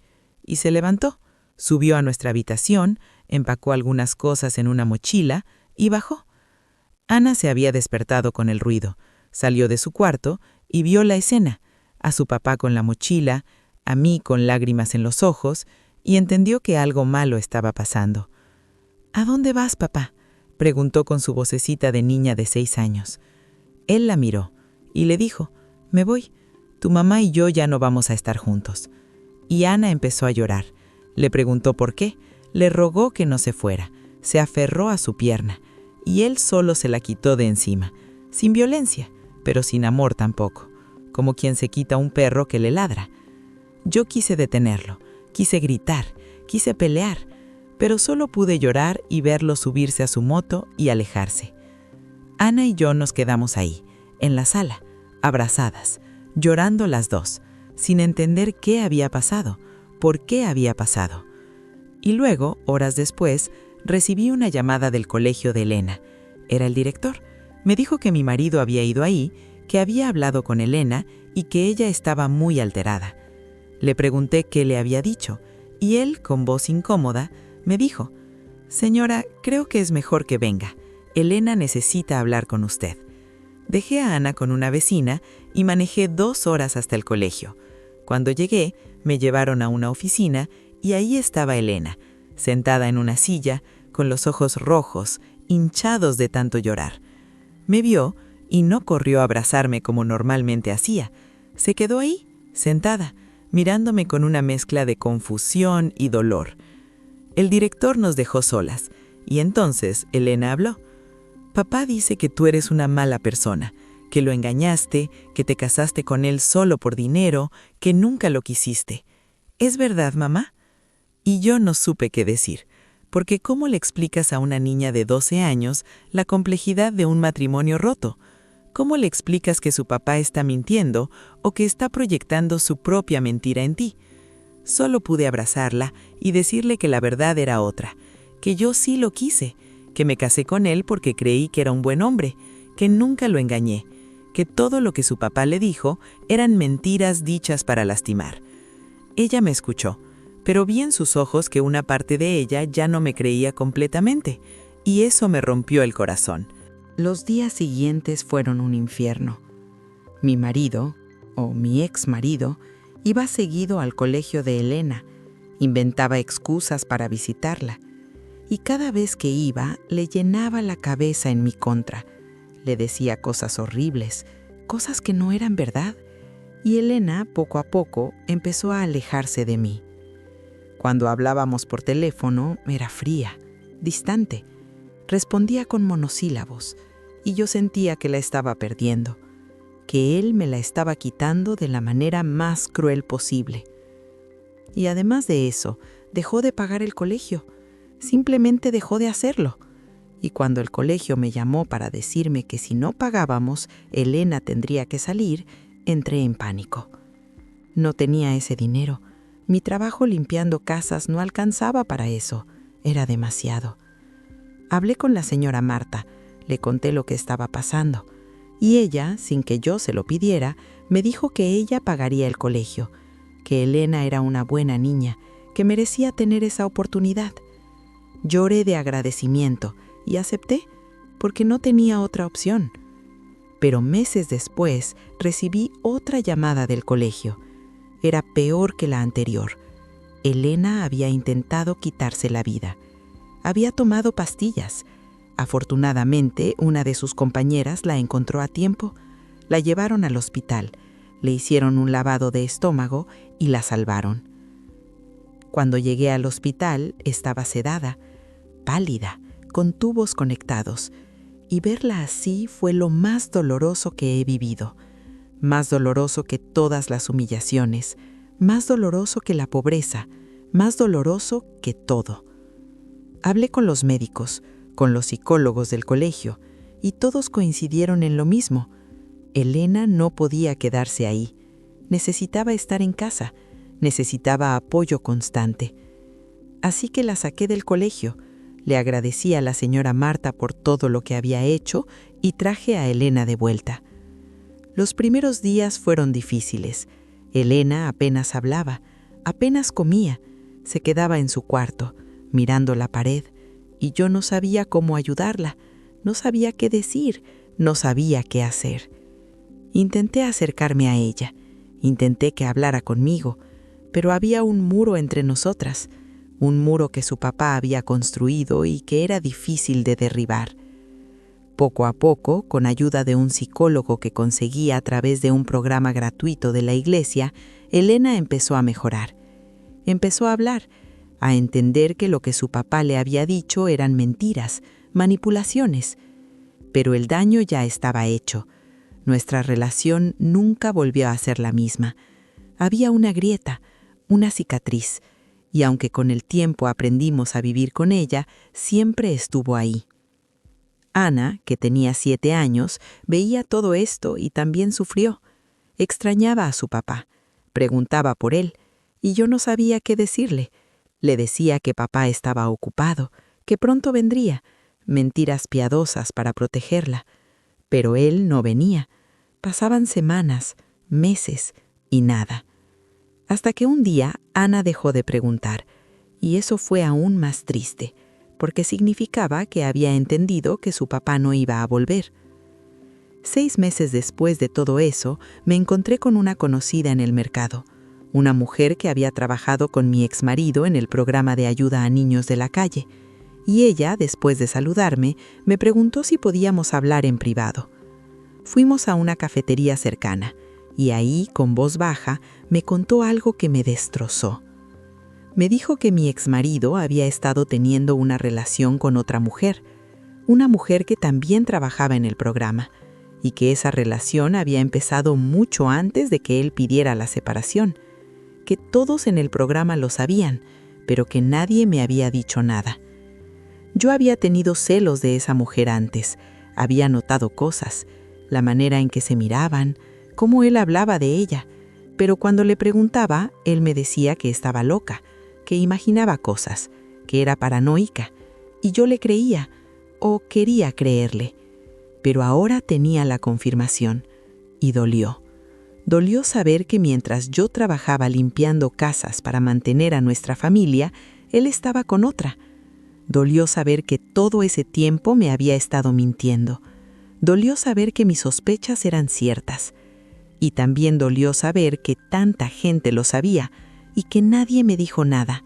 S1: Y se levantó, subió a nuestra habitación, empacó algunas cosas en una mochila y bajó. Ana se había despertado con el ruido, salió de su cuarto y vio la escena, a su papá con la mochila, a mí con lágrimas en los ojos, y entendió que algo malo estaba pasando. «¿A dónde vas, papá?», preguntó con su vocecita de niña de 6 años. Él la miró y le dijo: «Me voy, tu mamá y yo ya no vamos a estar juntos». Y Ana empezó a llorar. Le preguntó por qué, le rogó que no se fuera, se aferró a su pierna, y él solo se la quitó de encima, sin violencia, pero sin amor tampoco, como quien se quita un perro que le ladra. Yo quise detenerlo, quise gritar, quise pelear, pero solo pude llorar y verlo subirse a su moto y alejarse. Ana y yo nos quedamos ahí, en la sala, abrazadas, llorando las dos, sin entender qué había pasado, por qué había pasado. Y luego, horas después, recibí una llamada del colegio de Elena. Era el director. Me dijo que mi marido había ido ahí, que había hablado con Elena y que ella estaba muy alterada. Le pregunté qué le había dicho, y él, con voz incómoda, me dijo: «Señora, creo que es mejor que venga. Elena necesita hablar con usted». Dejé a Ana con una vecina y manejé 2 horas hasta el colegio. Cuando llegué, me llevaron a una oficina y ahí estaba Elena, sentada en una silla, con los ojos rojos, hinchados de tanto llorar. Me vio y no corrió a abrazarme como normalmente hacía. Se quedó ahí, sentada, mirándome con una mezcla de confusión y dolor. El director nos dejó solas y entonces Elena habló. «Papá dice que tú eres una mala persona, que lo engañaste, que te casaste con él solo por dinero, que nunca lo quisiste. ¿Es verdad, mamá?». Y yo no supe qué decir, porque ¿cómo le explicas a una niña de 12 años la complejidad de un matrimonio roto? ¿Cómo le explicas que su papá está mintiendo o que está proyectando su propia mentira en ti?
S3: Solo pude abrazarla y decirle que la verdad era otra, que yo sí lo quise, que me casé con él porque creí que era un buen hombre, que nunca lo engañé, que todo lo que su papá le dijo eran mentiras dichas para lastimar. Ella me escuchó, pero vi en sus ojos que una parte de ella ya no me creía completamente, y eso me rompió el corazón.
S2: Los días siguientes fueron un infierno. Mi marido, o mi ex marido, iba seguido al colegio de Elena, inventaba excusas para visitarla, y cada vez que iba le llenaba la cabeza en mi contra. Le decía cosas horribles, cosas que no eran verdad, y Elena, poco a poco, empezó a alejarse de mí. Cuando hablábamos por teléfono, era fría, distante. Respondía con monosílabos, y yo sentía que la estaba perdiendo, que él me la estaba quitando de la manera más cruel posible. Y además de eso, dejó de pagar el colegio. Simplemente dejó de hacerlo. Y cuando el colegio me llamó para decirme que si no pagábamos, Elena tendría que salir, entré en pánico. No tenía ese dinero. Mi trabajo limpiando casas no alcanzaba para eso. Era demasiado. Hablé con la señora Marta, le conté lo que estaba pasando, y ella, sin que yo se lo pidiera, me dijo que ella pagaría el colegio, que Elena era una buena niña, que merecía tener esa oportunidad. Lloré de agradecimiento y acepté, porque no tenía otra opción. Pero meses después recibí otra llamada del colegio. Era peor que la anterior. Elena había intentado quitarse la vida. Había tomado pastillas. Afortunadamente, una de sus compañeras la encontró a tiempo. La llevaron al hospital, le hicieron un lavado de estómago y la salvaron. Cuando llegué al hospital, estaba sedada, pálida, con tubos conectados, y verla así fue lo más doloroso que he vivido, más doloroso que todas las humillaciones, más doloroso que la pobreza, más doloroso que todo. Hablé con los médicos, con los psicólogos del colegio, y todos coincidieron en lo mismo. Elena no podía quedarse ahí. Necesitaba estar en casa, necesitaba apoyo constante. Así que la saqué del colegio, le agradecí a la señora Marta por todo lo que había hecho y traje a Elena de vuelta. Los primeros días fueron difíciles. Elena apenas hablaba, apenas comía, se quedaba en su cuarto, mirando la pared, y yo no sabía cómo ayudarla, no sabía qué decir, no sabía qué hacer. Intenté acercarme a ella, intenté que hablara conmigo, pero había un muro entre nosotras, un muro que su papá había construido y que era difícil de derribar. Poco a poco, con ayuda de un psicólogo que conseguía a través de un programa gratuito de la iglesia, Elena empezó a mejorar. Empezó a hablar, a entender que lo que su papá le había dicho eran mentiras, manipulaciones. Pero el daño ya estaba hecho. Nuestra relación nunca volvió a ser la misma. Había una grieta, una cicatriz, y aunque con el tiempo aprendimos a vivir con ella, siempre estuvo ahí. Ana, que tenía 7 años, veía todo esto y también sufrió. Extrañaba a su papá, preguntaba por él, y yo no sabía qué decirle. Le decía que papá estaba ocupado, que pronto vendría, mentiras piadosas para protegerla. Pero él no venía. Pasaban semanas, meses y nada. Hasta que un día Ana dejó de preguntar, y eso fue aún más triste, porque significaba que había entendido que su papá no iba a volver. 6 meses después de todo eso, me encontré con una conocida en el mercado, una mujer que había trabajado con mi exmarido en el programa de ayuda a niños de la calle, y ella, después de saludarme, me preguntó si podíamos hablar en privado. Fuimos a una cafetería cercana, y ahí, con voz baja, me contó algo que me destrozó. Me dijo que mi exmarido había estado teniendo una relación con otra mujer, una mujer que también trabajaba en el programa, y que esa relación había empezado mucho antes de que él pidiera la separación, que todos en el programa lo sabían, pero que nadie me había dicho nada. Yo había tenido celos de esa mujer antes, había notado cosas, la manera en que se miraban, cómo él hablaba de ella,
S1: Pero cuando le preguntaba, él me decía que estaba loca, que imaginaba cosas, que era paranoica, y yo le creía, o quería creerle. Pero ahora tenía la confirmación, y dolió. Dolió saber que mientras yo trabajaba limpiando casas para mantener a nuestra familia, él estaba con otra. Dolió saber que todo ese tiempo me había estado mintiendo. Dolió saber que mis sospechas eran ciertas. Y también dolió saber que tanta gente lo sabía y que nadie me dijo nada,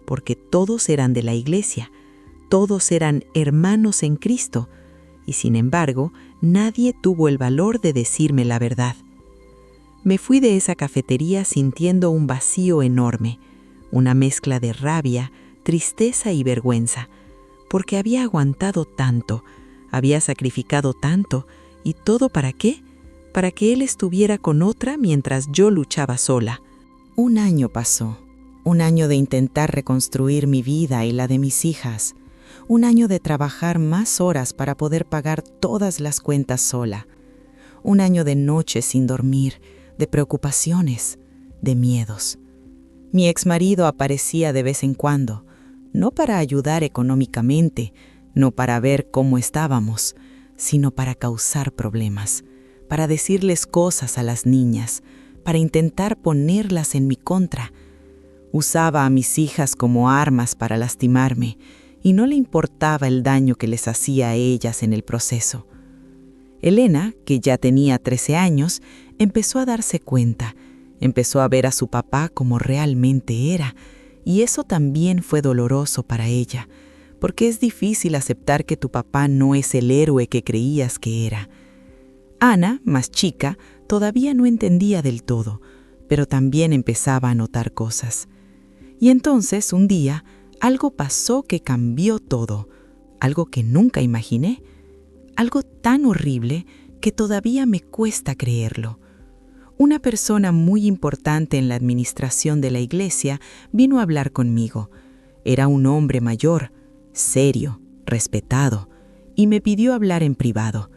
S1: porque todos eran de la iglesia, todos eran hermanos en Cristo, y sin embargo, nadie tuvo el valor de decirme la verdad. Me fui de esa cafetería sintiendo un vacío enorme, una mezcla de rabia, tristeza y vergüenza, porque había aguantado tanto, había sacrificado tanto, ¿y todo para qué? Para que él estuviera con otra mientras yo luchaba sola.
S3: 1 año pasó, 1 año de intentar reconstruir mi vida y la de mis hijas, 1 año de trabajar más horas para poder pagar todas las cuentas sola, 1 año de noches sin dormir, de preocupaciones, de miedos. Mi exmarido aparecía de vez en cuando, no para ayudar económicamente, no para ver cómo estábamos, sino para causar problemas, para decirles cosas a las niñas, para intentar ponerlas en mi contra. Usaba a mis hijas como armas para lastimarme, y no le importaba el daño que les hacía a ellas en el proceso. Elena, que ya tenía 13 años, empezó a darse cuenta, empezó a ver a su papá como realmente era, y eso también fue doloroso para ella, porque es difícil aceptar que tu papá no es el héroe que creías que era. Ana, más chica, todavía no entendía del todo, pero también empezaba a notar cosas. Y entonces, un día, algo pasó que cambió todo, algo que nunca imaginé, algo tan horrible que todavía me cuesta creerlo. Una persona muy importante en la administración de la iglesia vino a hablar conmigo. Era un hombre mayor, serio, respetado, y me pidió hablar en privado.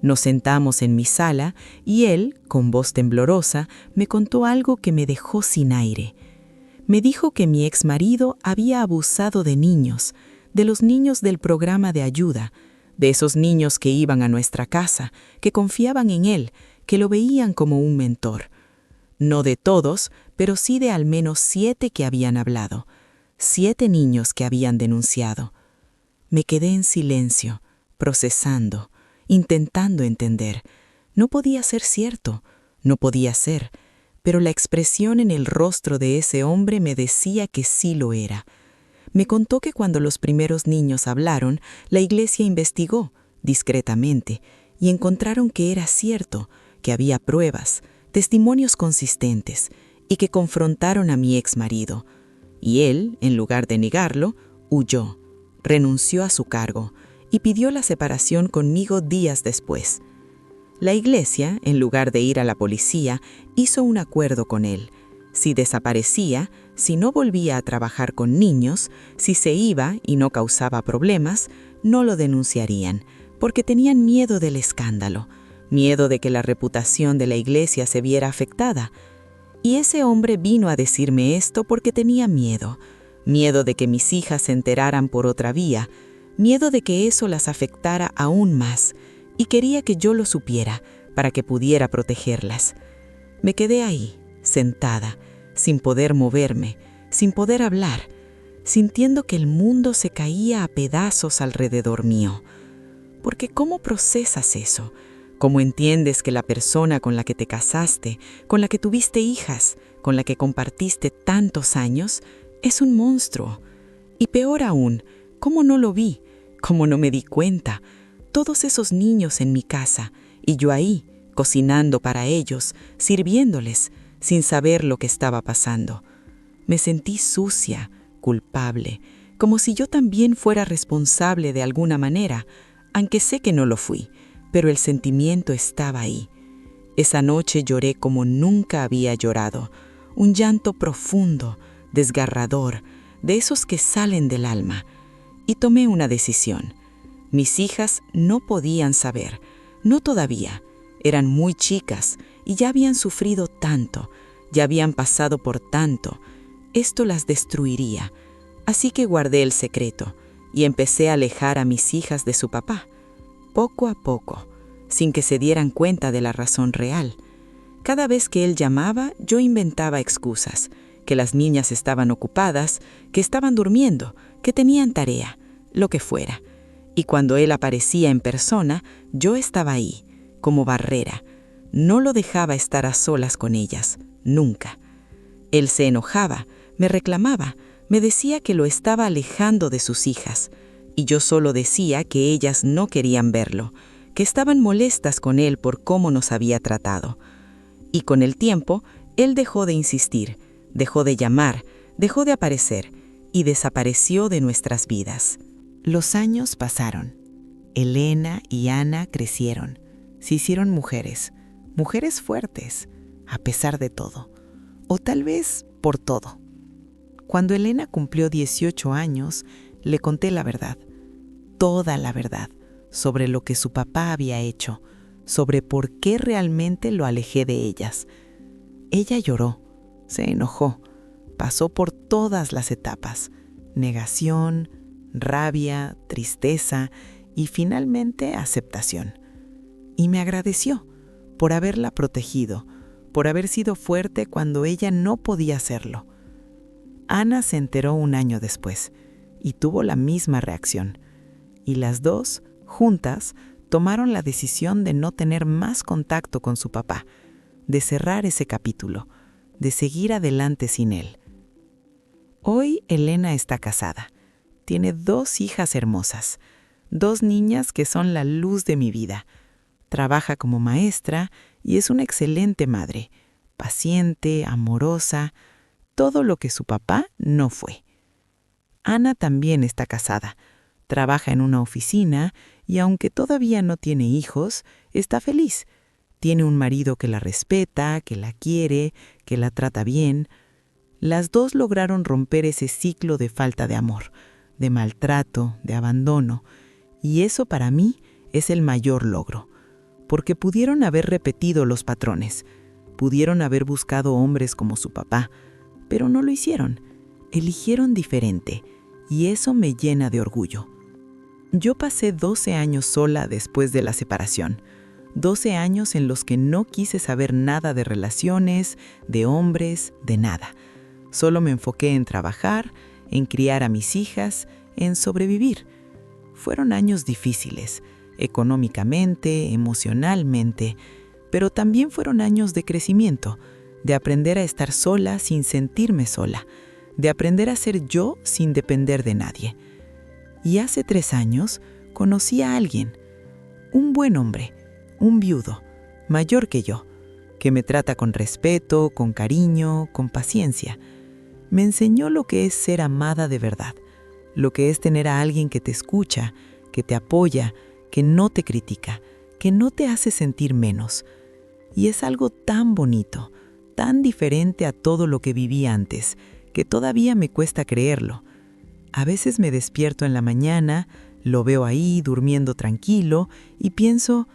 S3: Nos sentamos en mi sala y él, con voz temblorosa, me contó algo que me dejó sin aire. Me dijo que mi exmarido había abusado de niños, de los niños del programa de ayuda, de esos niños que iban a nuestra casa, que confiaban en él, que lo veían como un mentor. No de todos, pero sí de al menos 7 que habían hablado, 7 niños que habían denunciado. Me quedé en silencio, procesando, intentando entender. No podía ser cierto, no podía ser, pero la expresión en el rostro de ese hombre me decía que sí lo era. Me contó que cuando los primeros niños hablaron, la iglesia investigó, discretamente, y encontraron que era cierto, que había pruebas, testimonios consistentes, y que confrontaron a mi exmarido. Y él, en lugar de negarlo, huyó, renunció a su cargo, y pidió la separación conmigo días después. La iglesia, en lugar de ir a la policía, hizo un acuerdo con él. Si desaparecía, si no volvía a trabajar con niños, si se iba y no causaba problemas, no lo denunciarían, porque tenían miedo del escándalo, miedo de que la reputación de la iglesia se viera afectada. Y ese hombre vino a decirme esto porque tenía miedo, miedo de que mis hijas se enteraran por otra vía, miedo de que eso las afectara aún más, y quería que yo lo supiera para que pudiera protegerlas. Me quedé ahí, sentada, sin poder moverme, sin poder hablar, sintiendo que el mundo se caía a pedazos alrededor mío. Porque ¿cómo procesas eso? ¿Cómo entiendes que la persona con la que te casaste, con la que tuviste hijas, con la que compartiste tantos años, es un monstruo? Y peor aún, ¿cómo no lo vi? ¿Cómo no me di cuenta? Todos esos niños en mi casa, y yo ahí, cocinando para ellos, sirviéndoles, sin saber lo que estaba pasando. Me sentí sucia, culpable, como si yo también fuera responsable de alguna manera, aunque sé que no lo fui, pero el sentimiento estaba ahí. Esa noche lloré como nunca había llorado, un llanto profundo, desgarrador, de esos que salen del alma, y tomé una decisión. Mis hijas no podían saber, no todavía, eran muy chicas y ya habían sufrido tanto,
S4: ya habían pasado por tanto. Esto las destruiría. Así que guardé el secreto y empecé a alejar a mis hijas de su papá, poco a poco, sin que se dieran cuenta de la razón real. Cada vez que él llamaba, yo inventaba excusas, que las niñas estaban ocupadas, que estaban durmiendo, que tenían tarea, lo que fuera. Y cuando él aparecía en persona, yo estaba ahí, como barrera. No lo dejaba estar a solas con ellas, nunca. Él se enojaba, me reclamaba, me decía que lo estaba alejando de sus hijas, y yo solo decía que ellas no querían verlo, que estaban molestas con él por cómo nos había tratado. Y con el tiempo, él dejó de insistir, dejó de llamar, dejó de aparecer, y desapareció de nuestras vidas.
S3: Los años pasaron. Elena y Ana crecieron, se hicieron mujeres, mujeres fuertes, a pesar de todo, o tal vez por todo. Cuando Elena cumplió 18 años, le conté la verdad, toda la verdad, sobre lo que su papá había hecho, sobre por qué realmente lo alejé de ellas. Ella lloró, se enojó, pasó por todas las etapas, negación, rabia, tristeza y finalmente aceptación. Y me agradeció por haberla protegido, por haber sido fuerte cuando ella no podía hacerlo. Ana se enteró un año después y tuvo la misma reacción. Y las dos, juntas, tomaron la decisión de no tener más contacto con su papá, de cerrar ese capítulo, de seguir adelante sin él. Hoy Elena está casada. Tiene 2 hijas hermosas, 2 niñas que son la luz de mi vida. Trabaja como maestra y es una excelente madre, paciente, amorosa, todo lo que su papá no fue. Ana también está casada, trabaja en una oficina y aunque todavía no tiene hijos, está feliz. Tiene un marido que la respeta, que la quiere, que la trata bien. Las 2 lograron romper ese ciclo de falta de amor, de maltrato, de abandono, y eso para mí es el mayor logro, porque pudieron haber repetido los patrones, pudieron haber buscado hombres como su papá, pero no lo hicieron, eligieron diferente, y eso me llena de orgullo. Yo pasé 12 años sola después de la separación, 12 años en los que no quise saber nada de relaciones, de hombres, de nada. Solo me enfoqué en trabajar, en criar a mis hijas, en sobrevivir. Fueron años difíciles, económicamente, emocionalmente, pero también fueron años de crecimiento, de aprender a estar sola sin sentirme sola, de aprender a ser yo sin depender de nadie. Y hace 3 años conocí a alguien, un buen hombre, un viudo, mayor que yo, que me trata con respeto, con cariño, con paciencia. Me enseñó lo que es ser amada de verdad, lo que es tener a alguien que te escucha, que te apoya, que no te critica, que no te hace sentir menos. Y es algo tan bonito, tan diferente a todo lo que viví antes, que todavía me cuesta creerlo. A veces me despierto en la mañana, lo veo ahí durmiendo tranquilo y pienso,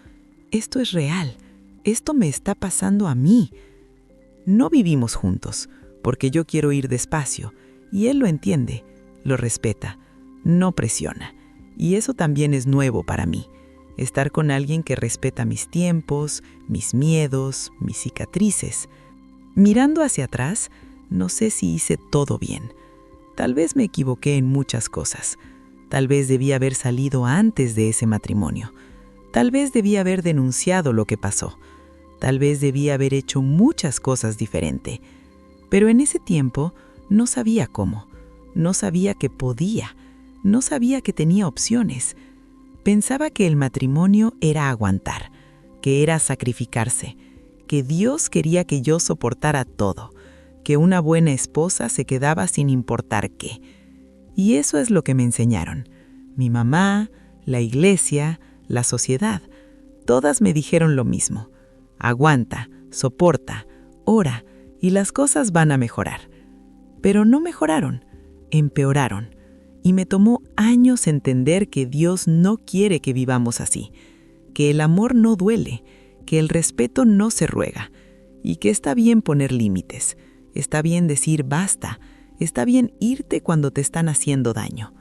S3: esto es real, esto me está pasando a mí. No vivimos juntos, porque yo quiero ir despacio, y él lo entiende, lo respeta, no presiona. Y eso también es nuevo para mí, estar con alguien que respeta mis tiempos, mis miedos, mis cicatrices. Mirando hacia atrás, no sé si hice todo bien. Tal vez me equivoqué en muchas cosas. Tal vez debí haber salido antes de ese matrimonio. Tal vez debí haber denunciado lo que pasó. Tal vez debí haber hecho muchas cosas diferente. Pero en ese tiempo no sabía cómo. No sabía que podía. No sabía que tenía opciones. Pensaba que el matrimonio era aguantar, que era sacrificarse, que Dios quería que yo soportara todo, que una buena esposa se quedaba sin importar qué. Y eso es lo que me enseñaron. Mi mamá, la iglesia, la sociedad, todas me dijeron lo mismo. Aguanta, soporta, ora, y las cosas van a mejorar. Pero no mejoraron, empeoraron. Y me tomó años entender que Dios no quiere que vivamos así, que el amor no duele, que el respeto no se ruega, y que está bien poner límites, está bien decir basta, está bien irte cuando te están haciendo daño.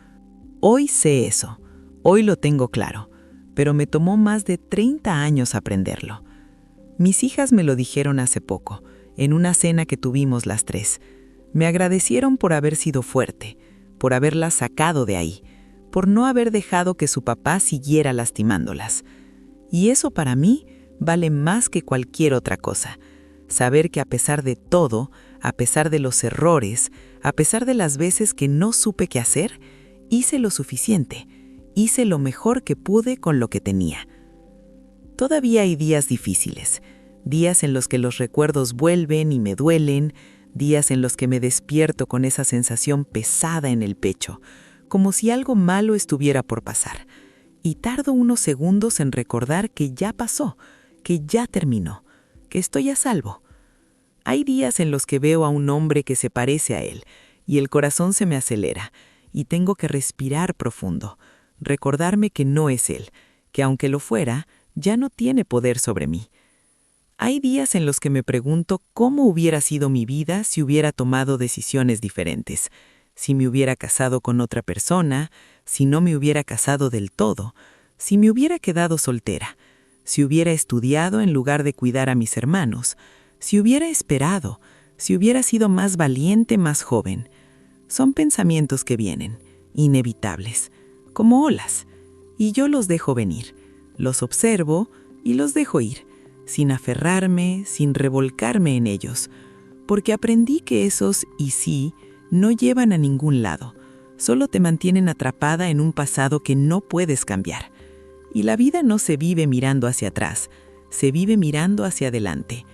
S3: Hoy sé eso, hoy lo tengo claro, pero me tomó más de 30 años aprenderlo. Mis hijas me lo dijeron hace poco, en una cena que tuvimos las 3. Me agradecieron por haber sido fuerte, por haberlas sacado de ahí, por no haber dejado que su papá siguiera lastimándolas. Y eso para mí vale más que cualquier otra cosa. Saber que a pesar de todo, a pesar de los errores, a pesar de las veces que no supe qué hacer, hice lo suficiente, hice lo mejor que pude con lo que tenía. Todavía hay días difíciles, días en los que los recuerdos vuelven y me duelen, días en los que me despierto con esa sensación pesada en el pecho, como si algo malo estuviera por pasar, y tardo unos segundos en recordar que ya pasó, que ya terminó, que estoy a salvo. Hay días en los que veo a un hombre que se parece a él, y el corazón se me acelera, y tengo que respirar profundo, recordarme que no es él, que aunque lo fuera, ya no tiene poder sobre mí. Hay días en los que me pregunto cómo hubiera sido mi vida si hubiera tomado decisiones diferentes, si me hubiera casado con otra persona, si no me hubiera casado del todo, si me hubiera quedado soltera, si hubiera estudiado en lugar de cuidar a mis hermanos, si hubiera esperado, si hubiera sido más valiente, más joven. Son pensamientos que vienen, inevitables, como olas, y yo los dejo venir, los observo y los dejo ir, sin aferrarme, sin revolcarme en ellos, porque aprendí que esos y sí no llevan a ningún lado, solo te mantienen atrapada en un pasado que no puedes cambiar. Y la vida no se vive mirando hacia atrás, se vive mirando hacia adelante,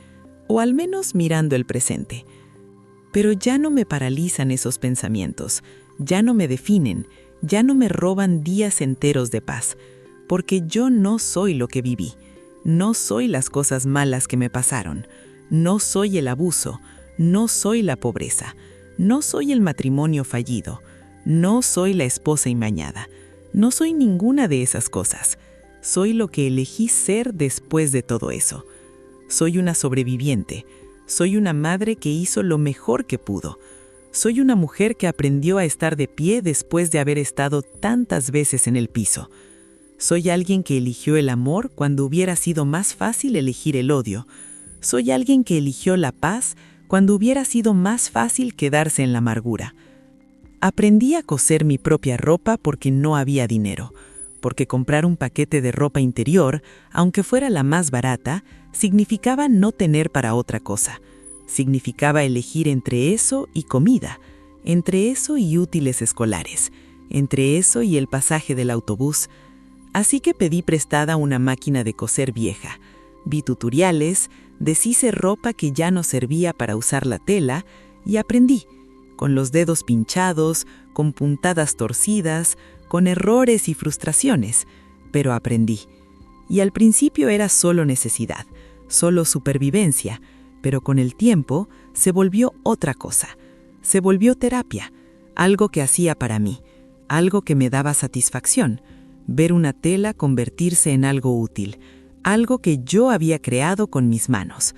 S3: o al menos mirando el presente. Pero ya no me paralizan esos pensamientos, ya no me definen, ya no me roban días enteros de paz, porque yo no soy lo que viví, no soy las cosas malas que me pasaron, no soy el abuso, no soy la pobreza, no soy el matrimonio fallido, no soy la esposa engañada, no soy ninguna de esas cosas. Soy lo que elegí ser después de todo eso. Soy una sobreviviente, soy una madre que hizo lo mejor que pudo. Soy una mujer que aprendió a estar de pie después de haber estado tantas veces en el piso. Soy alguien que eligió el amor cuando hubiera sido más fácil elegir el odio. Soy alguien que eligió la paz cuando hubiera sido más fácil quedarse en la amargura. Aprendí a coser mi propia ropa porque no había dinero, porque comprar un paquete de ropa interior, aunque fuera la más barata, significaba no tener para otra cosa. Significaba elegir entre eso y comida, entre eso y útiles escolares, entre eso y el pasaje del autobús. Así que pedí prestada una máquina de coser vieja, vi tutoriales, deshice ropa que ya no servía para usar la tela y aprendí, con los dedos pinchados, con puntadas torcidas, con errores y frustraciones, pero aprendí. Y al principio era solo necesidad, solo supervivencia, pero con el tiempo se volvió otra cosa. Se volvió terapia, algo que hacía para mí, algo que me daba satisfacción, ver una tela convertirse en algo útil, algo que yo había creado con mis manos.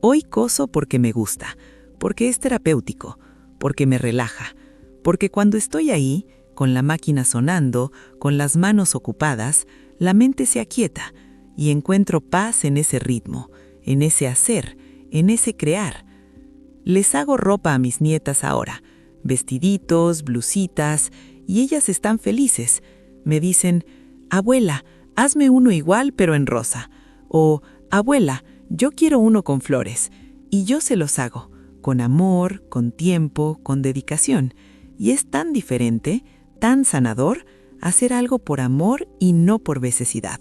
S3: Hoy coso porque me gusta, porque es terapéutico, porque me relaja, porque cuando estoy ahí, con la máquina sonando, con las manos ocupadas, la mente se aquieta y encuentro paz en ese ritmo, en ese hacer, en ese crear. Les hago ropa a mis nietas ahora, vestiditos, blusitas, y ellas están felices. Me dicen, abuela, hazme uno igual pero en rosa. O, abuela, yo quiero uno con flores. Y yo se los hago, con amor, con tiempo, con dedicación. Y es tan diferente, tan sanador, hacer algo por amor y no por necesidad.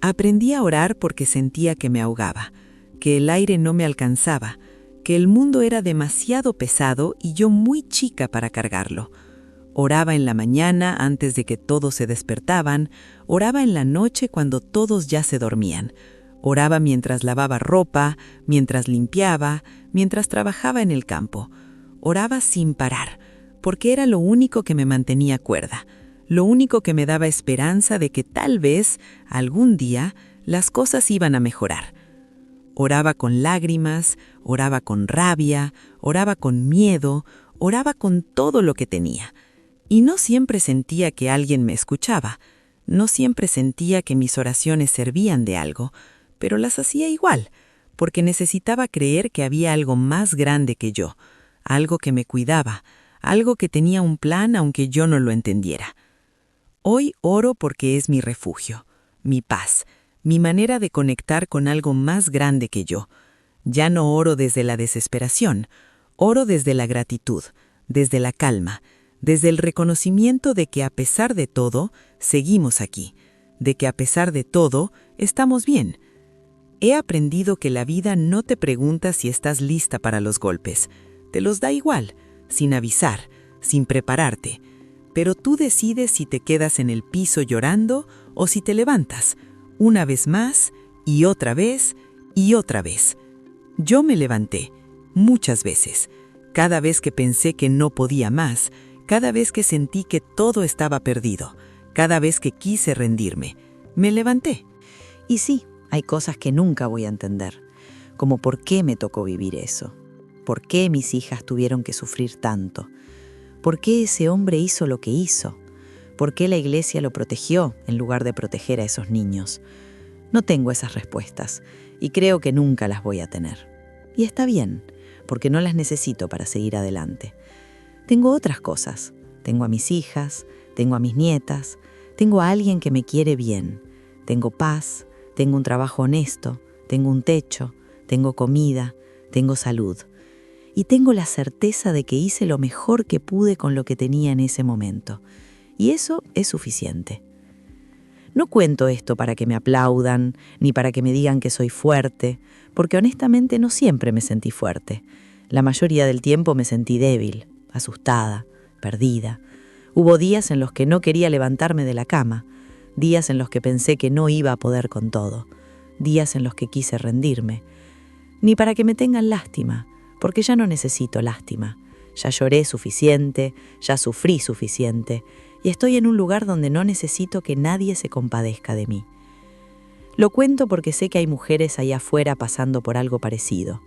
S3: Aprendí a orar porque sentía que me ahogaba, que el aire no me alcanzaba, que el mundo era demasiado pesado y yo muy chica para cargarlo. Oraba en la mañana antes de que todos se despertaban, oraba en la noche cuando todos ya se dormían. Oraba mientras lavaba ropa, mientras limpiaba, mientras trabajaba en el campo. Oraba sin parar, porque era lo único que me mantenía cuerda, lo único que me daba esperanza de que tal vez, algún día, las cosas iban a mejorar.
S4: Oraba con lágrimas, oraba con rabia, oraba con miedo, oraba con todo lo que tenía. Y no siempre sentía que alguien me escuchaba, no siempre sentía que mis oraciones servían de algo, pero las hacía igual, porque necesitaba creer que había algo más grande que yo, algo que me cuidaba, algo que tenía un plan aunque yo no lo entendiera. Hoy oro porque es mi refugio, mi paz, mi manera de conectar con algo más grande que yo. Ya no oro desde la desesperación, oro desde la gratitud, desde la calma, desde el reconocimiento de que a pesar de todo, seguimos aquí, de que a pesar de todo, estamos bien. He aprendido que la vida no te pregunta si estás lista para los golpes, te los da igual, sin avisar, sin prepararte, pero tú decides si te quedas en el piso llorando o si te levantas, una vez más y otra vez y otra vez. Yo me levanté, muchas veces, cada vez que pensé que no podía más, cada vez que sentí que todo estaba perdido, cada vez que quise rendirme, me levanté.
S2: Y sí, hay cosas que nunca voy a entender, como por qué me tocó vivir eso, por qué mis hijas tuvieron que sufrir tanto, por qué ese hombre hizo lo que hizo, por qué la iglesia lo protegió en lugar de proteger a esos niños. No tengo esas respuestas y creo que nunca las voy a tener. Y está bien, porque no las necesito para seguir adelante. Tengo otras cosas. Tengo a mis hijas, tengo a mis nietas, tengo a alguien que me quiere bien. Tengo paz, tengo un trabajo honesto, tengo un techo, tengo comida, tengo salud. Y tengo la certeza de que hice lo mejor que pude con lo que tenía en ese momento. Y eso es suficiente. No cuento esto para que me aplaudan, ni para que me digan que soy fuerte, porque honestamente no siempre me sentí fuerte. La mayoría del tiempo me sentí débil, asustada, perdida. Hubo días en los que no quería levantarme de la cama, días en los que pensé que no iba a poder con todo, días en los que quise rendirme. Ni para que me tengan lástima, porque ya no necesito lástima. Ya lloré suficiente, ya sufrí suficiente, y estoy en un lugar donde no necesito que nadie se compadezca de mí. Lo cuento porque sé que hay mujeres allá afuera pasando por algo parecido,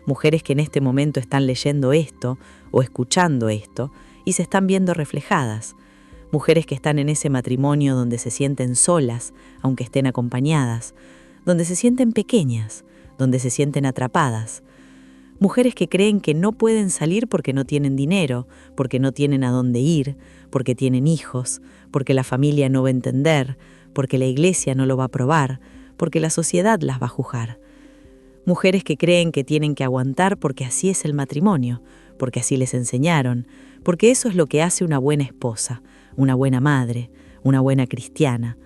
S2: mujeres que en este momento están leyendo esto o escuchando esto y se están viendo reflejadas, mujeres que están en ese matrimonio donde se sienten solas, aunque estén acompañadas, donde se sienten pequeñas, donde se sienten atrapadas, mujeres que creen que no pueden salir porque no tienen dinero, porque no tienen a dónde ir, porque tienen hijos, porque la familia no va a entender, porque la iglesia no lo va a aprobar, porque la sociedad las va a juzgar. Mujeres que creen que tienen que aguantar porque así es el matrimonio, porque así les enseñaron, porque eso es lo que hace una buena esposa, una buena madre, una buena cristiana.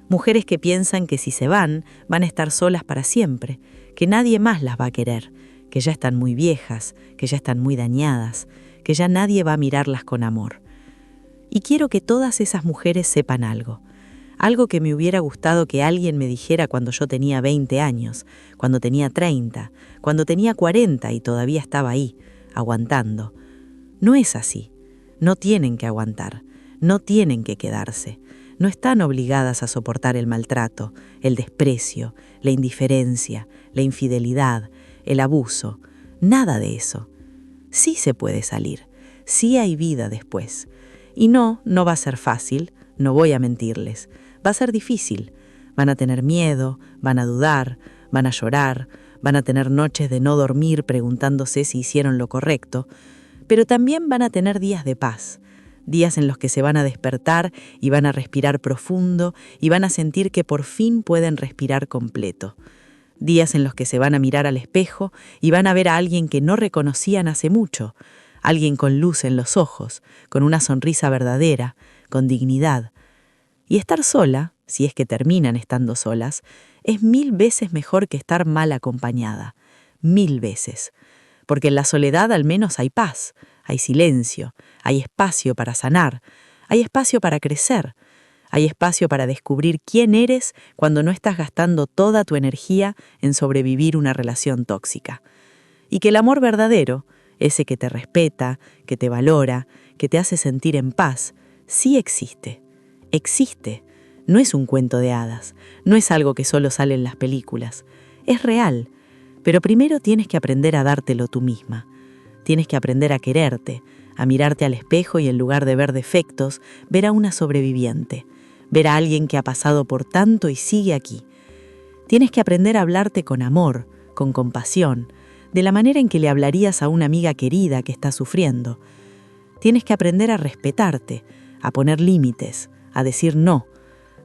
S2: Mujeres que piensan que si se van a estar solas para siempre, que nadie más las va a querer, que ya están muy viejas, que ya están muy dañadas, que ya nadie va a mirarlas con amor. Y quiero que todas esas mujeres sepan algo que me hubiera gustado que alguien me dijera cuando yo tenía 20 años, cuando tenía 30, cuando tenía 40 y todavía estaba ahí, aguantando. No es así. No tienen que aguantar, no tienen que quedarse. No están obligadas a soportar el maltrato, el desprecio, la indiferencia, la infidelidad, el abuso, nada de eso. Sí se puede salir, sí hay vida después. Y no va a ser fácil, no voy a mentirles. Va a ser difícil. Van a tener miedo, van a dudar, van a llorar, van a tener noches de no dormir preguntándose si hicieron lo correcto, pero también van a tener días de paz, días en los que se van a despertar y van a respirar profundo y van a sentir que por fin pueden respirar completo. Días en los que se van a mirar al espejo y van a ver a alguien que no reconocían hace mucho, alguien con luz en los ojos, con una sonrisa verdadera, con dignidad. Y estar sola, si es que terminan estando solas, es 1000 veces mejor que estar mal acompañada, 1000 veces. Porque en la soledad al menos hay paz, hay silencio, hay espacio para sanar, hay espacio para crecer, hay espacio para descubrir quién eres cuando no estás gastando toda tu energía en sobrevivir una relación tóxica. Y que el amor verdadero, ese que te respeta, que te valora, que te hace sentir en paz, sí existe. Existe. No es un cuento de hadas, no es algo que solo sale en las películas. Es real, Pero primero tienes que aprender a dártelo tú misma. Tienes que aprender a quererte, a mirarte al espejo y en lugar de ver defectos, ver a una sobreviviente, ver a alguien que ha pasado por tanto y sigue aquí. Tienes que aprender a hablarte con amor, con compasión, de la manera en que le hablarías a una amiga querida que está sufriendo. Tienes que aprender a respetarte, a poner límites, a decir no,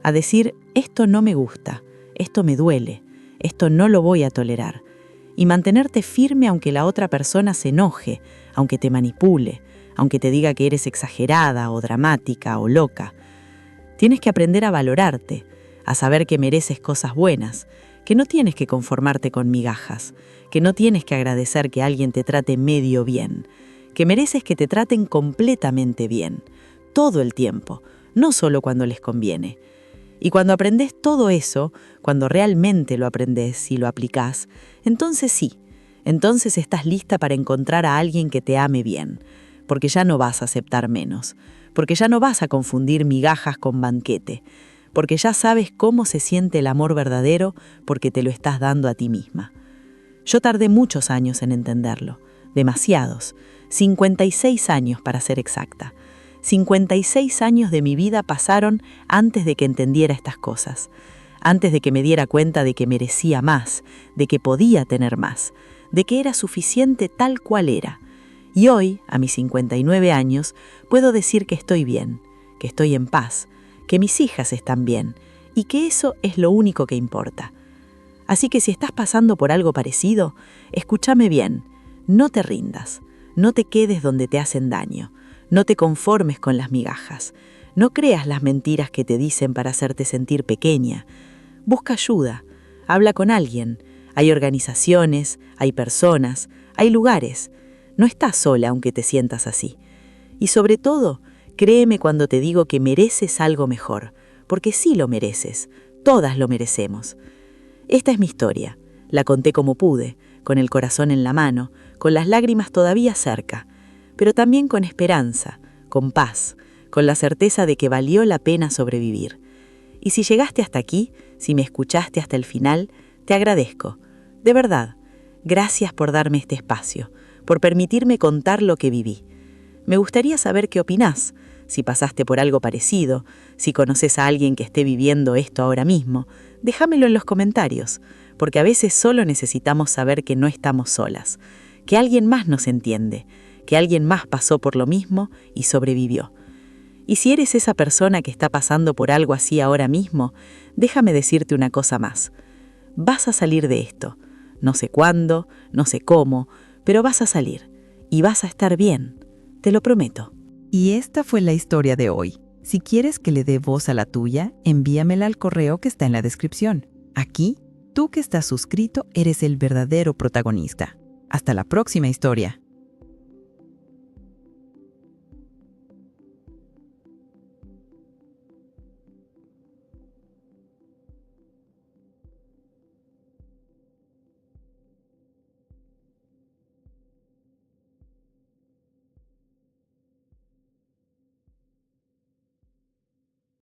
S2: a decir esto no me gusta, esto me duele, esto no lo voy a tolerar, y mantenerte firme aunque la otra persona se enoje, aunque te manipule, aunque te diga que eres exagerada o dramática o loca. Tienes que aprender a valorarte, a saber que mereces cosas buenas, que no tienes que conformarte con migajas, que no tienes que agradecer que alguien te trate medio bien, que mereces que te traten completamente bien, todo el tiempo, no solo cuando les conviene. Y cuando aprendes todo eso, cuando realmente lo aprendes y lo aplicás, entonces sí, entonces estás lista para encontrar a alguien que te ame bien, porque ya no vas a aceptar menos, porque ya no vas a confundir migajas con banquete, porque ya sabes cómo se siente el amor verdadero porque te lo estás dando a ti misma. Yo tardé muchos años en entenderlo, demasiados, 56 años para ser exacta. 56 años de mi vida pasaron antes de que entendiera estas cosas, antes de que me diera cuenta de que merecía más, de que podía tener más, de que era suficiente tal cual era. Y hoy, a mis 59 años, puedo decir que estoy bien, que estoy en paz, que mis hijas están bien y que eso es lo único que importa. Así que si estás pasando por algo parecido, escúchame bien, no te rindas, no te quedes donde te hacen daño. No te conformes con las migajas. No creas las mentiras que te dicen para hacerte sentir pequeña. Busca ayuda. Habla con alguien. Hay organizaciones, hay personas, hay lugares. No estás sola aunque te sientas así. Y sobre todo, créeme cuando te digo que mereces algo mejor, porque sí lo mereces. Todas lo merecemos. Esta es mi historia. La conté como pude, con el corazón en la mano, con las lágrimas todavía cerca, pero también con esperanza, con paz, con la certeza de que valió la pena sobrevivir. Y si llegaste hasta aquí, si me escuchaste hasta el final, te agradezco. De verdad, gracias por darme este espacio, por permitirme contar lo que viví. Me gustaría saber qué opinás, si pasaste por algo parecido, si conoces a alguien que esté viviendo esto ahora mismo, déjamelo en los comentarios, porque a veces solo necesitamos saber que no estamos solas, que alguien más nos entiende, que alguien más pasó por lo mismo y sobrevivió. Y si eres esa persona que está pasando por algo así ahora mismo, déjame decirte una cosa más. Vas a salir de esto. No sé cuándo, no sé cómo, pero vas a salir. Y vas a estar bien. Te lo prometo.
S1: Y esta fue la historia de hoy. Si quieres que le dé voz a la tuya, envíamela al correo que está en la descripción. Aquí, tú que estás suscrito, eres el verdadero protagonista. Hasta la próxima historia.